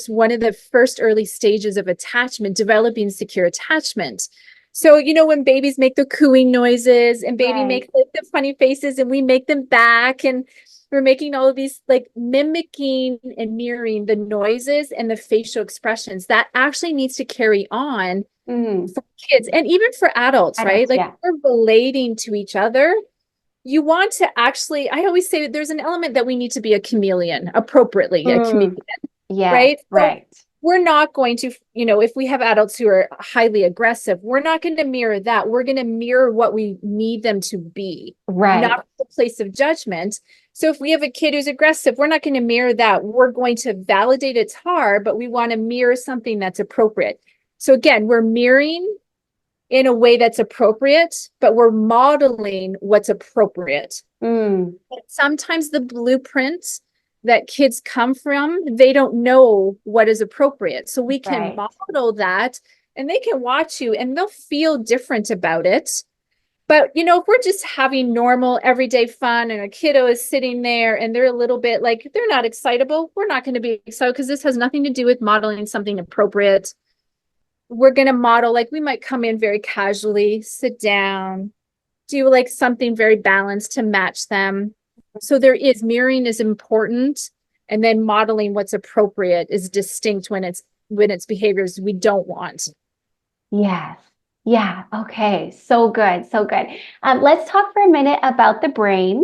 one of the first early stages of attachment, developing secure attachment. So, when babies make the cooing noises and baby Right. makes like the funny faces and we make them back, and we're making all of these, like, mimicking and mirroring the noises and the facial expressions that actually needs to carry on Mm. for kids and even for adults, right? Adults, Like, yeah. we're relating to each other. You want to actually, I always say there's an element that we need to be a chameleon, appropriately a chameleon, Mm. Yes, right? So right. we're not going to, if we have adults who are highly aggressive, we're not going to mirror that. We're going to mirror what we need them to be, Right. not the place of judgment. So if we have a kid who's aggressive, we're not going to mirror that. We're going to validate it's hard, but we want to mirror something that's appropriate. So again, we're mirroring in a way that's appropriate, but we're modeling what's appropriate. Mm. But sometimes the blueprints that kids come from, they don't know what is appropriate. So we can Right. model that, and they can watch you and they'll feel different about it. But if we're just having normal everyday fun and a kiddo is sitting there and they're a little bit like they're not excitable, we're not going to be excited because this has nothing to do with modeling something appropriate. We're going to model, like, we might come in very casually, sit down, do like something very balanced to match them. So mirroring is important, and then modeling what's appropriate is distinct when it's behaviors we don't want. Yes. Yeah. Okay. So good. So good. Let's talk for a minute about the brain.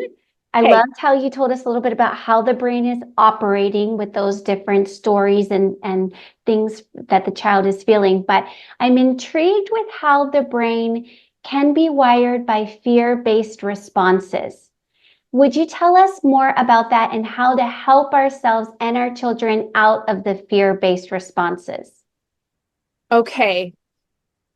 I Okay. loved how you told us a little bit about how the brain is operating with those different stories and things that the child is feeling. But I'm intrigued with how the brain can be wired by fear-based responses. Would you tell us more about that and how to help ourselves and our children out of the fear-based responses? Okay.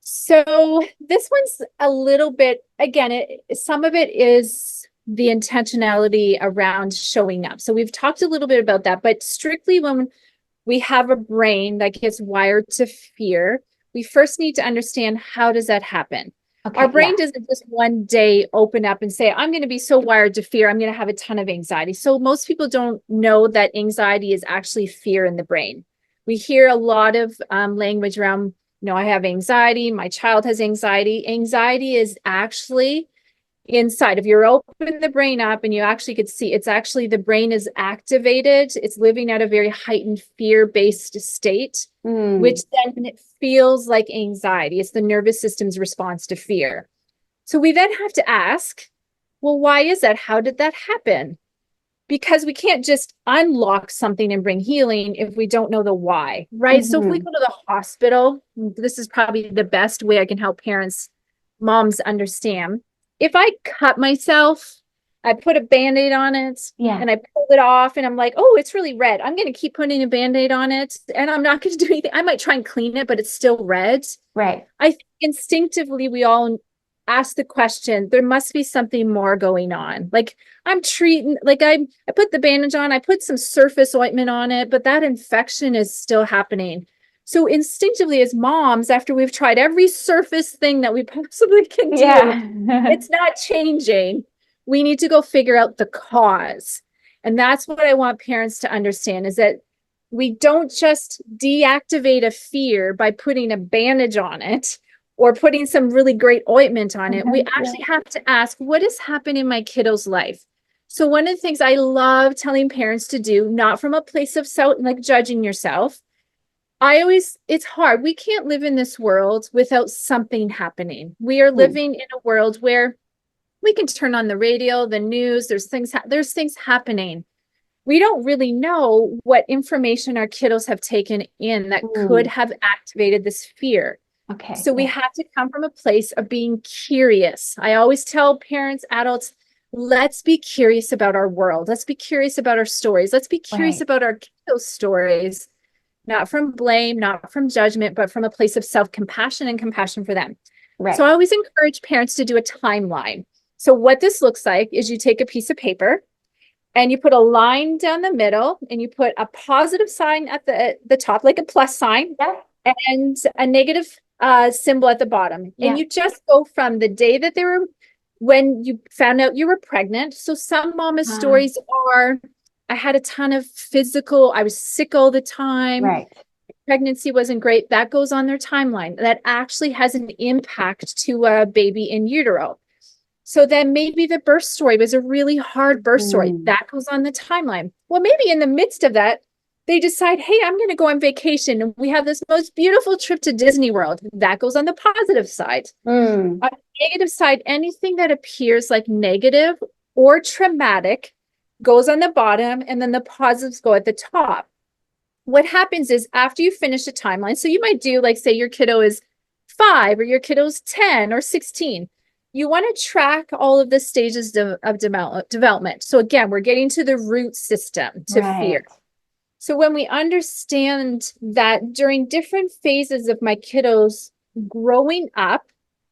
So this one's a little bit, again, some of it is the intentionality around showing up. So we've talked a little bit about that, but strictly when we have a brain that gets wired to fear, we first need to understand, how does that happen? Our Okay. brain Yeah. doesn't just one day open up and say, I'm going to be so wired to fear, I'm going to have a ton of anxiety. So most people don't know that anxiety is actually fear in the brain. We hear a lot of language around, I have anxiety, my child has anxiety. Anxiety is actually inside. If you open the brain up and you actually could see, it's actually the brain is activated. It's living at a very heightened fear-based state, which then it feels like anxiety. It's the nervous system's response to fear. So we then have to ask, well, why is that? How did that happen? Because we can't just unlock something and bring healing if we don't know the why, right? So if we go to the hospital, this is probably the best way I can help parents, moms understand. If I cut myself, I put a Band-Aid on it Yeah. and I pulled it off and I'm like, oh, it's really red. I'm going to keep putting a Band-Aid on it and I'm not going to do anything. I might try and clean it, but it's still red. Right. I think instinctively we all ask the question, there must be something more going on. Like I'm treating, like I put the bandage on, I put some surface ointment on it, but that infection is still happening. So instinctively as moms, after we've tried every surface thing that we possibly can do, Yeah. it's not changing. We need to go figure out the cause. And that's what I want parents to understand is that we don't just deactivate a fear by putting a bandage on it or putting some really great ointment on it. We actually have to ask, what has happened in my kiddo's life? So one of the things I love telling parents to do, not from a place of self, like judging yourself. It's hard. We can't live in this world without something happening. We are living in a world where we can turn on the radio, the news, there's things happening. We don't really know what information our kiddos have taken in that could have activated this fear. Okay. So we have to come from a place of being curious. I always tell parents, adults, let's be curious about our world. Let's be curious about our stories. Let's be curious about our kiddos' stories, not from blame, not from judgment, but from a place of self-compassion and compassion for them. Right. So I always encourage parents to do a timeline. So what this looks like is you take a piece of paper and you put a line down the middle and you put a positive sign at the top, like a plus sign, and a negative symbol at the bottom. And you just go from the day that when you found out you were pregnant. So some mama stories are, I had a ton of I was sick all the time. Right. Pregnancy wasn't great. That goes on their timeline. That actually has an impact to a baby in utero. So then maybe the birth story was a really hard birth story. That goes on the timeline. Well, maybe in the midst of that, they decide, hey, I'm going to go on vacation. And we have this most beautiful trip to Disney World. That goes on the positive side. On the negative side, anything that appears like negative or traumatic goes on the bottom, and then the positives go at the top. What happens is after you finish a timeline, so you might do like, say your kiddo is 5 or your kiddo's 10 or 16. You want to track all of the stages of development. So again, we're getting to the root system to fear. So when we understand that during different phases of my kiddos growing up,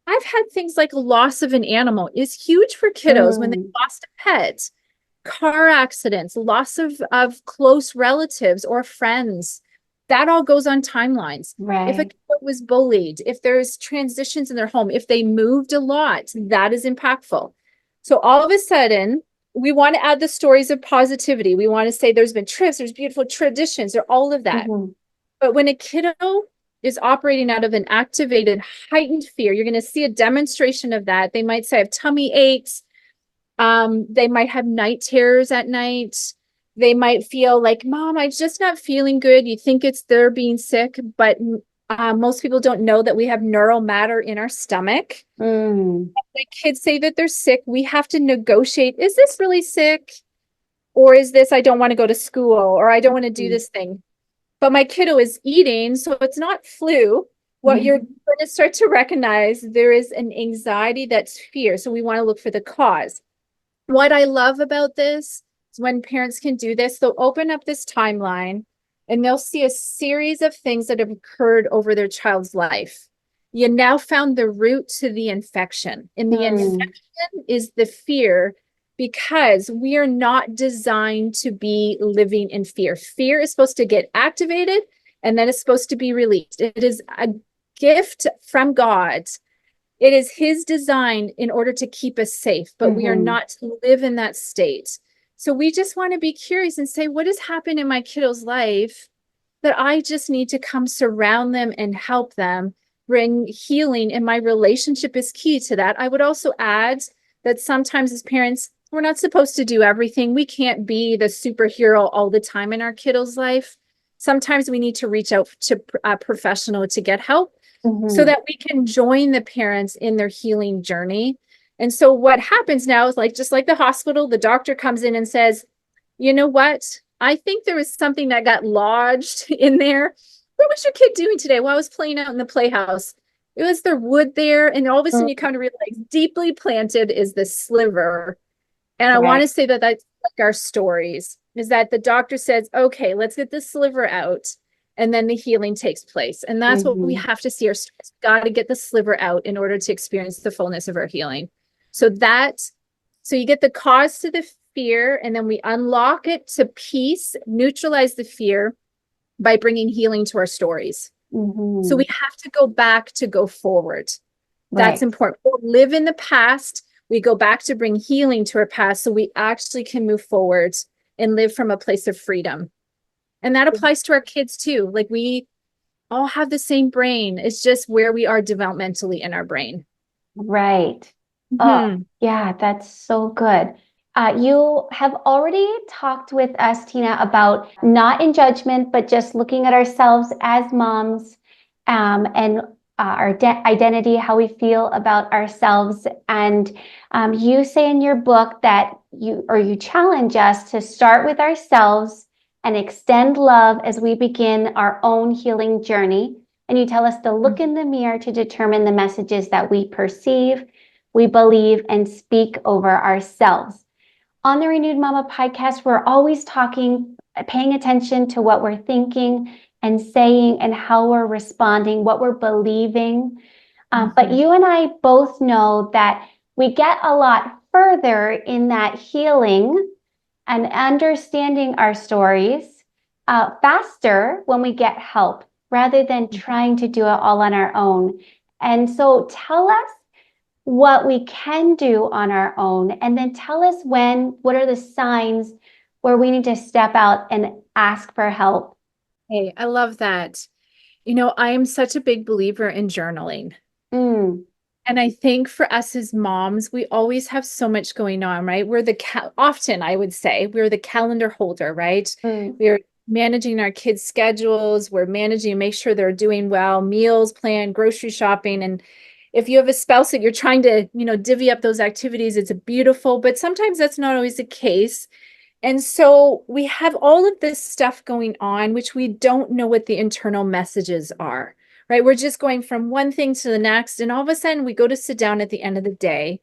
I've had things like loss of an animal is huge for kiddos when they lost a pet, car accidents, loss of close relatives or friends. That all goes on timelines. If a kid was bullied, if there's transitions in their home, if they moved a lot, that is impactful. So all of a sudden, we want to add the stories of positivity. We want to say there's been trips, there's beautiful traditions, or all of that. But when a kiddo is operating out of an activated, heightened fear, you're going to see a demonstration of that. They might say, I have tummy aches. They might have night terrors at night. They might feel like, Mom, I'm just not feeling good. You think it's they're being sick, but most people don't know that we have neural matter in our stomach. When kids say that they're sick, we have to negotiate. Is this really sick? Or is this, I don't want to go to school, or I don't want to do this thing. But my kiddo is eating, so it's not flu. What you're going to start to recognize, there is an anxiety that's fear. So we want to look for the cause. What I love about this is when parents can do this, they'll open up this timeline and they'll see a series of things that have occurred over their child's life. You now found the root to the infection. And the infection is the fear, because we are not designed to be living in fear. Fear is supposed to get activated and then it's supposed to be released. It is a gift from God. It is his design in order to keep us safe, but we are Mm-hmm. not to live in that state. So we just want to be curious and say, what has happened in my kiddo's life that I just need to come surround them and help them bring healing? And my relationship is key to that. I would also add that sometimes as parents, we're not supposed to do everything. We can't be the superhero all the time in our kiddo's life. Sometimes we need to reach out to a professional to get help so Mm-hmm. that we can join the parents in their healing journey. And so what happens now is like, just like the hospital, the doctor comes in and says, you know what? I think there was something that got lodged in there. What was your kid doing today? Well, I was playing out in the playhouse. It was there wood there. And all of a sudden you come to realize deeply planted is the sliver. And I want Right. to say that that's like our stories, is that the doctor says, okay, let's get the sliver out. And then the healing takes place. And that's what we Mm-hmm. have to see. Our stories got to get the sliver out in order to experience the fullness of our healing. So so you get the cause to the fear, and then we unlock it to peace, neutralize the fear by bringing healing to our stories. So Mm-hmm. we have to go back to go forward. That's Right. important. We'll live in the past. We go back to bring healing to our past so we actually can move forward and live from a place of freedom. And that applies to our kids too. Like we all have the same brain. It's just where we are developmentally in our brain. Right. Oh, Mhm. yeah, that's so good. You have already talked with us, Tina, about not in judgment, but just looking at ourselves as moms, and our identity, how we feel about ourselves. And you say in your book that you challenge us to start with ourselves and extend love as we begin our own healing journey. And you tell us to look in the mirror to determine the messages that we perceive, we believe, and speak over ourselves. On the Renewed Mama podcast, we're always talking, paying attention to what we're thinking and saying and how we're responding, what we're believing. But Mhm. you and I both know that we get a lot further in that healing and understanding our stories faster when we get help rather than trying to do it all on our own. And so tell us what we can do on our own, and then tell us what are the signs where we need to step out and ask for help. Hey, I love that. I am such a big believer in journaling. Mm, And I think for us as moms, we always have so much going on, right? We're often I would say we're the calendar holder, right? mm, We're managing our kids' schedules, we're managing, make sure they're doing well, meals planned, grocery shopping. And if you have a spouse that you're trying to, divvy up those activities, it's beautiful, but sometimes that's not always the case. And so we have all of this stuff going on, which we don't know what the internal messages are, right? We're just going from one thing to the next. And all of a sudden, we go to sit down at the end of the day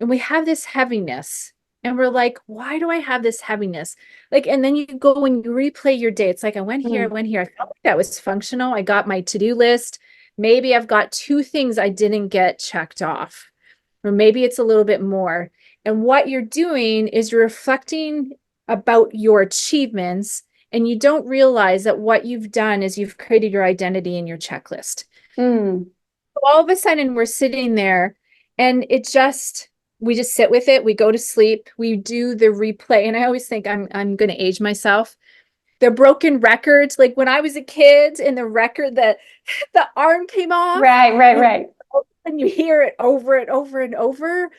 and we have this heaviness. And we're like, why do I have this heaviness? Like, and then you go and you replay your day. It's like, I went here, I mm, went here. I felt like that was functional. I got my to do list. Maybe I've got two things I didn't get checked off, or maybe it's a little bit more. And what you're doing is you're reflecting about your achievements, and you don't realize that what you've done is you've created your identity in your checklist. mm, So all of a sudden, we're sitting there, and we just sit with it. We go to sleep. We do the replay, and I always think I'm going to age myself. The broken records, like when I was a kid, and the record that the arm came off, right, right, right. and you hear it over and over and over.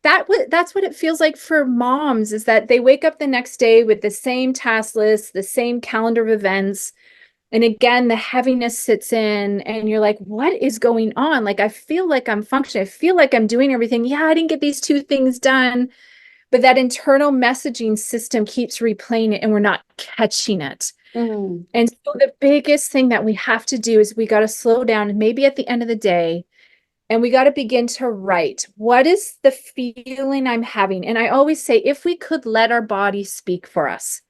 That's what it feels like for moms, is that they wake up the next day with the same task list, the same calendar of events. And again, the heaviness sits in, and you're like, what is going on? Like, I feel like I'm functioning. I feel like I'm doing everything. Yeah, I didn't get these two things done. But that internal messaging system keeps replaying it, and we're not catching it. Mm, And so the biggest thing that we have to do is we got to slow down, and maybe at the end of the day, and we got to begin to write, what is the feeling I'm having? And I always say, if we could let our body speak for us,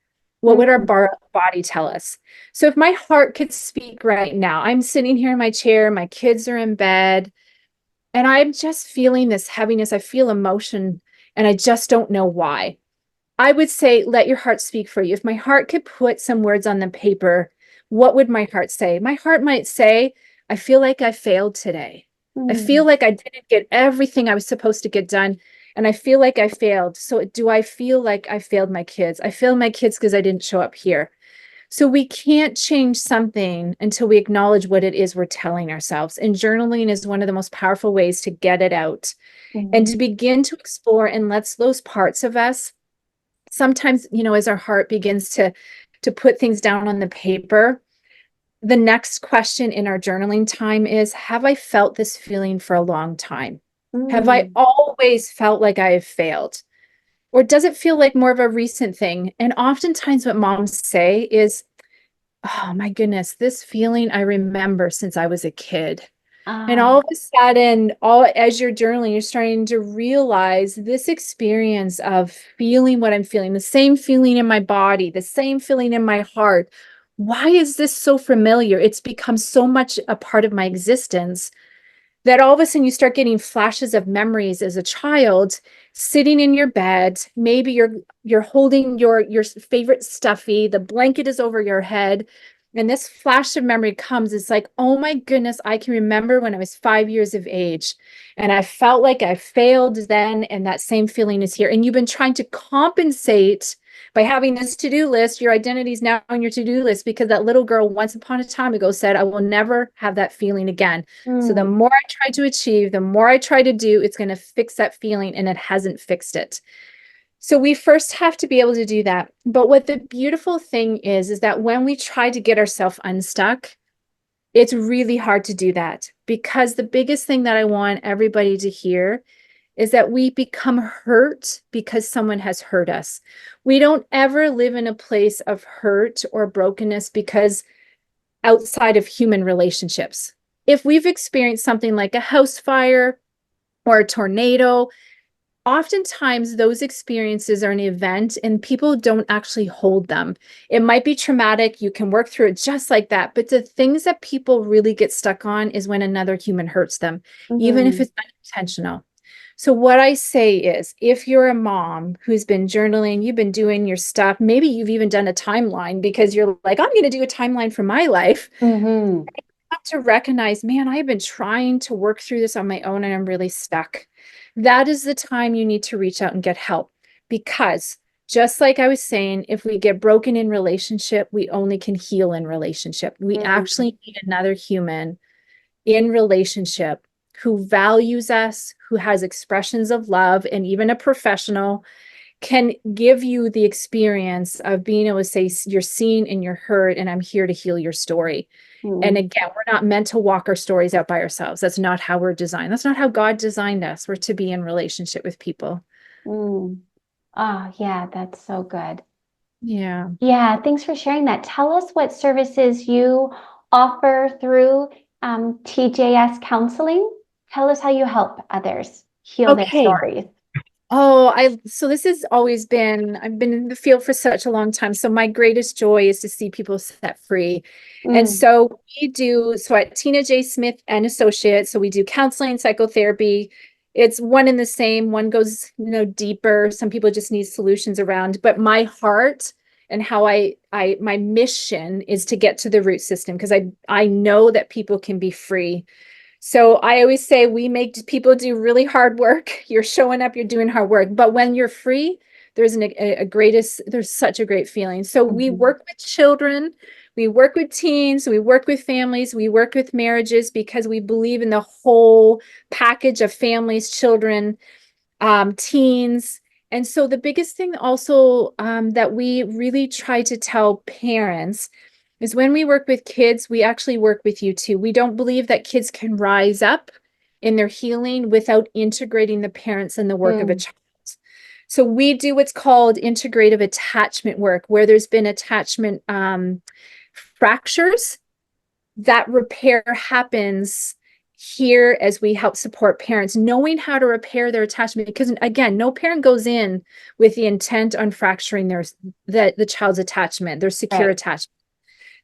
what would our mm, body tell us? So if my heart could speak right now, I'm sitting here in my chair, my kids are in bed, and I'm just feeling this heaviness. I feel emotion, and I just don't know why. I would say, let your heart speak for you. If my heart could put some words on the paper, what would my heart say? My heart might say, I feel like I failed today. I feel Mm. like I didn't get everything I was supposed to get done. And I feel like I failed. So do I feel like I failed my kids? I failed my kids because I didn't show up here. So we can't change something until we acknowledge what it is we're telling ourselves. And journaling is one of the most powerful ways to get it out and Mm. to begin to explore and let those parts of us sometimes, as our heart begins to put things down on the paper, the next question in our journaling time is, have I felt this feeling for a long time? Have I Mm. always felt like I have failed? Or does it feel like more of a recent thing? And oftentimes what moms say is, oh my goodness, this feeling I remember since I was a kid. And Ah. all of a sudden, all as you're journaling, you're starting to realize this experience of feeling what I'm feeling, the same feeling in my body, the same feeling in my heart. Why is this so familiar? It's become so much a part of my existence that all of a sudden you start getting flashes of memories as a child sitting in your bed. Maybe you're holding your favorite stuffy, the blanket is over your head, and this flash of memory comes. It's like, oh my goodness, I can remember when I was 5 years of age and I felt like I failed then, and that same feeling is here. And you've been trying to compensate by having this to-do list. Your identity is now on your to-do list because that little girl once upon a time ago said, I will never have that feeling again. So the Mm. more I try to achieve, the more I try to do, it's going to fix that feeling, and it hasn't fixed it. So we first have to be able to do that. But what the beautiful thing is that when we try to get ourselves unstuck, it's really hard to do that, because the biggest thing that I want everybody to hear is that we become hurt because someone has hurt us. We don't ever live in a place of hurt or brokenness because outside of human relationships. If we've experienced something like a house fire or a tornado, oftentimes those experiences are an event and people don't actually hold them. It might be traumatic. You can work through it just like that. But the things that people really get stuck on is when another human hurts them, even if Mm. it's unintentional. So what I say is, if you're a mom who's been journaling, you've been doing your stuff, maybe you've even done a timeline because you're like, I'm going to do a timeline for my life. Mm-hmm. Have to recognize, man, I've been trying to work through this on my own and I'm really stuck. That is the time you need to reach out and get help. Because just like I was saying, if we get broken in relationship, we only can heal in relationship. We Mm. actually need another human in relationship who values us, who has expressions of love, and even a professional can give you the experience of being able to say, you're seen and you're heard, and I'm here to heal your story. And Mm. again, we're not meant to walk our stories out by ourselves. That's not how we're designed. That's not how God designed us. We're to be in relationship with people. Mm. Oh, yeah, that's so good. Yeah. Yeah, thanks for sharing that. Tell us what services you offer through TJS counseling. Tell us how you help others heal their Okay. stories. So this has always been, I've been in the field for such a long time. So my greatest joy is to see people set free. And Mm. so so at Tina J. Smith and Associates, so we do counseling, psychotherapy. It's one and the same. One goes, deeper. Some people just need solutions around, but my heart and how my mission is to get to the root system, because I know that people can be free. So I always say we make people do really hard work. You're showing up, you're doing hard work. But when you're free, there's such a great feeling. So we Mhm. work with children, we work with teens, we work with families, we work with marriages, because we believe in the whole package of families, children, teens. And so the biggest thing also that we really try to tell parents is, when we work with kids, we actually work with you too. We don't believe that kids can rise up in their healing without integrating the parents in the work of a Mm. child. So we do what's called integrative attachment work, where there's been attachment fractures. That repair happens here as we help support parents knowing how to repair their attachment, because again, no parent goes in with the intent on fracturing the child's attachment, their secure Right. attachment.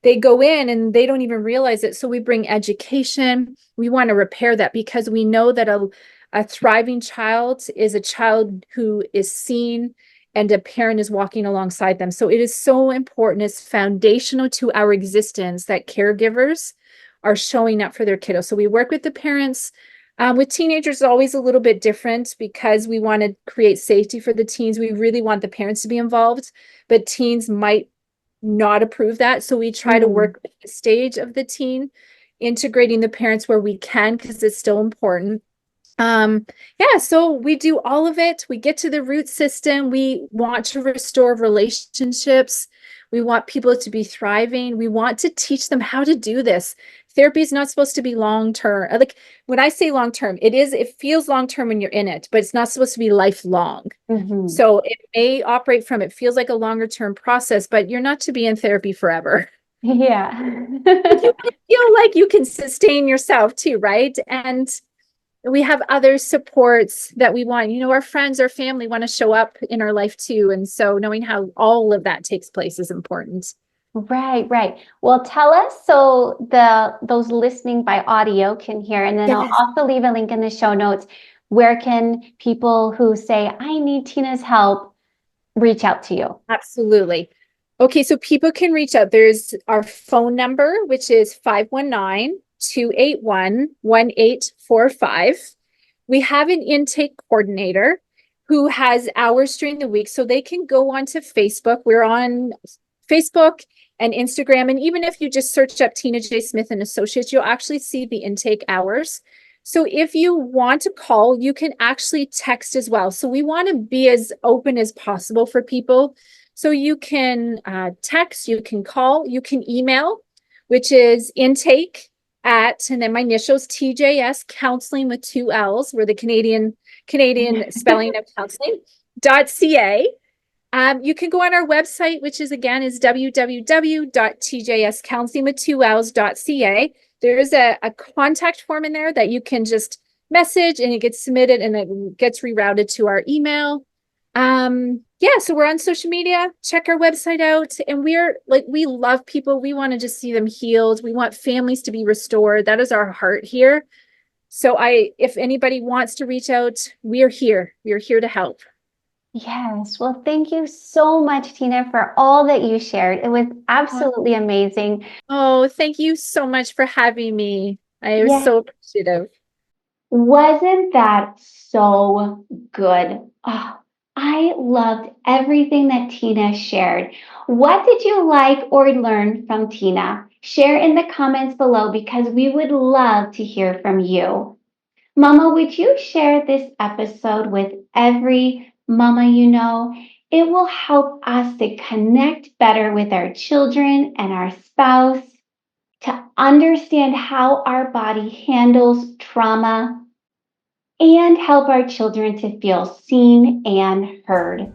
They go in and they don't even realize it. So we bring education. We want to repair that, because we know that a thriving child is a child who is seen and a parent is walking alongside them. So it is so important. It's foundational to our existence that caregivers are showing up for their kiddos. So we work with the parents With teenagers, it's always a little bit different because we want to create safety for the teens. We really want the parents to be involved, but teens might not approve that. So we try to Mm. work with the stage of the teen, integrating the parents where we can because it's still important. Um, yeah, so we do all of it. We get to the root system. We want to restore relationships. We want people to be thriving. We want to teach them how to do this. Therapy is not supposed to be long term. Like when I say long term, it feels long term when you're in it, but it's not supposed to be lifelong. Hmm. So it may operate from it feels like a longer term process, but you're not to be in therapy forever. Yeah. You can feel like you can sustain yourself too, right? And we have other supports that we want. Our friends, our family want to show up in our life too. And so knowing how all of that takes place is important. Right, right. Well, tell us so those listening by audio can hear, and then I'll Yes, also leave a link in the show notes. Where can people who say, I need Tina's help, reach out to you? absolutely. Okay, so people can reach out. There's our phone number, which is 519-281-1845. We have an intake coordinator who has hours during the week, so they can go onto Facebook. We're on Facebook and Instagram. And even if you just search up Tina J. Smith and Associates, you'll actually see the intake hours. So if you want to call, you can actually text as well. So we want to be as open as possible for people. So you can text, you can call, you can email, which is intake at, and then my initials, TJS Counseling with two L's. We're the Canadian spelling of counseling, .ca. You can go on our website, which is again is www.tjscounselingwith2ls.ca. There is a contact form in there that you can just message and it gets submitted and it gets rerouted to our email. Yeah, so we're on social media. Check our website out. And we love people. We want to just see them healed. We want families to be restored. That is our heart here. So if anybody wants to reach out, we are here. We are here to help. Yes. Well, thank you so much, Tina, for all that you shared. It was absolutely amazing. Oh, thank you so much for having me. I was Yes. so appreciative. Wasn't that so good? Oh, I loved everything that Tina shared. What did you like or learn from Tina? Share in the comments below because we would love to hear from you. Mama, would you share this episode with every mama you know? It will help us to connect better with our children and our spouse, to understand how our body handles trauma, and help our children to feel seen and heard.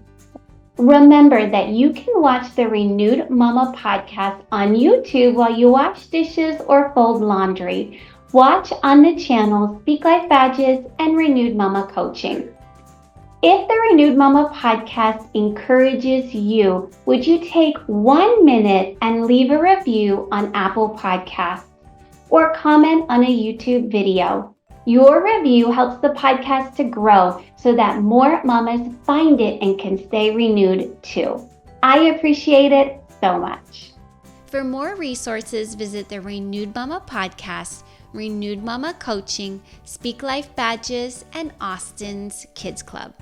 Remember that you can watch the Renewed Mama podcast on YouTube while you wash dishes or fold laundry. Watch on the channels Speak Life Badges and Renewed Mama Coaching. If the Renewed Mama podcast encourages you, would you take 1 minute and leave a review on Apple Podcasts or comment on a YouTube video? Your review helps the podcast to grow so that more mamas find it and can stay renewed too. I appreciate it so much. For more resources, visit the Renewed Mama podcast, Renewed Mama Coaching, Speak Life Badges, and Austin's Kids Club.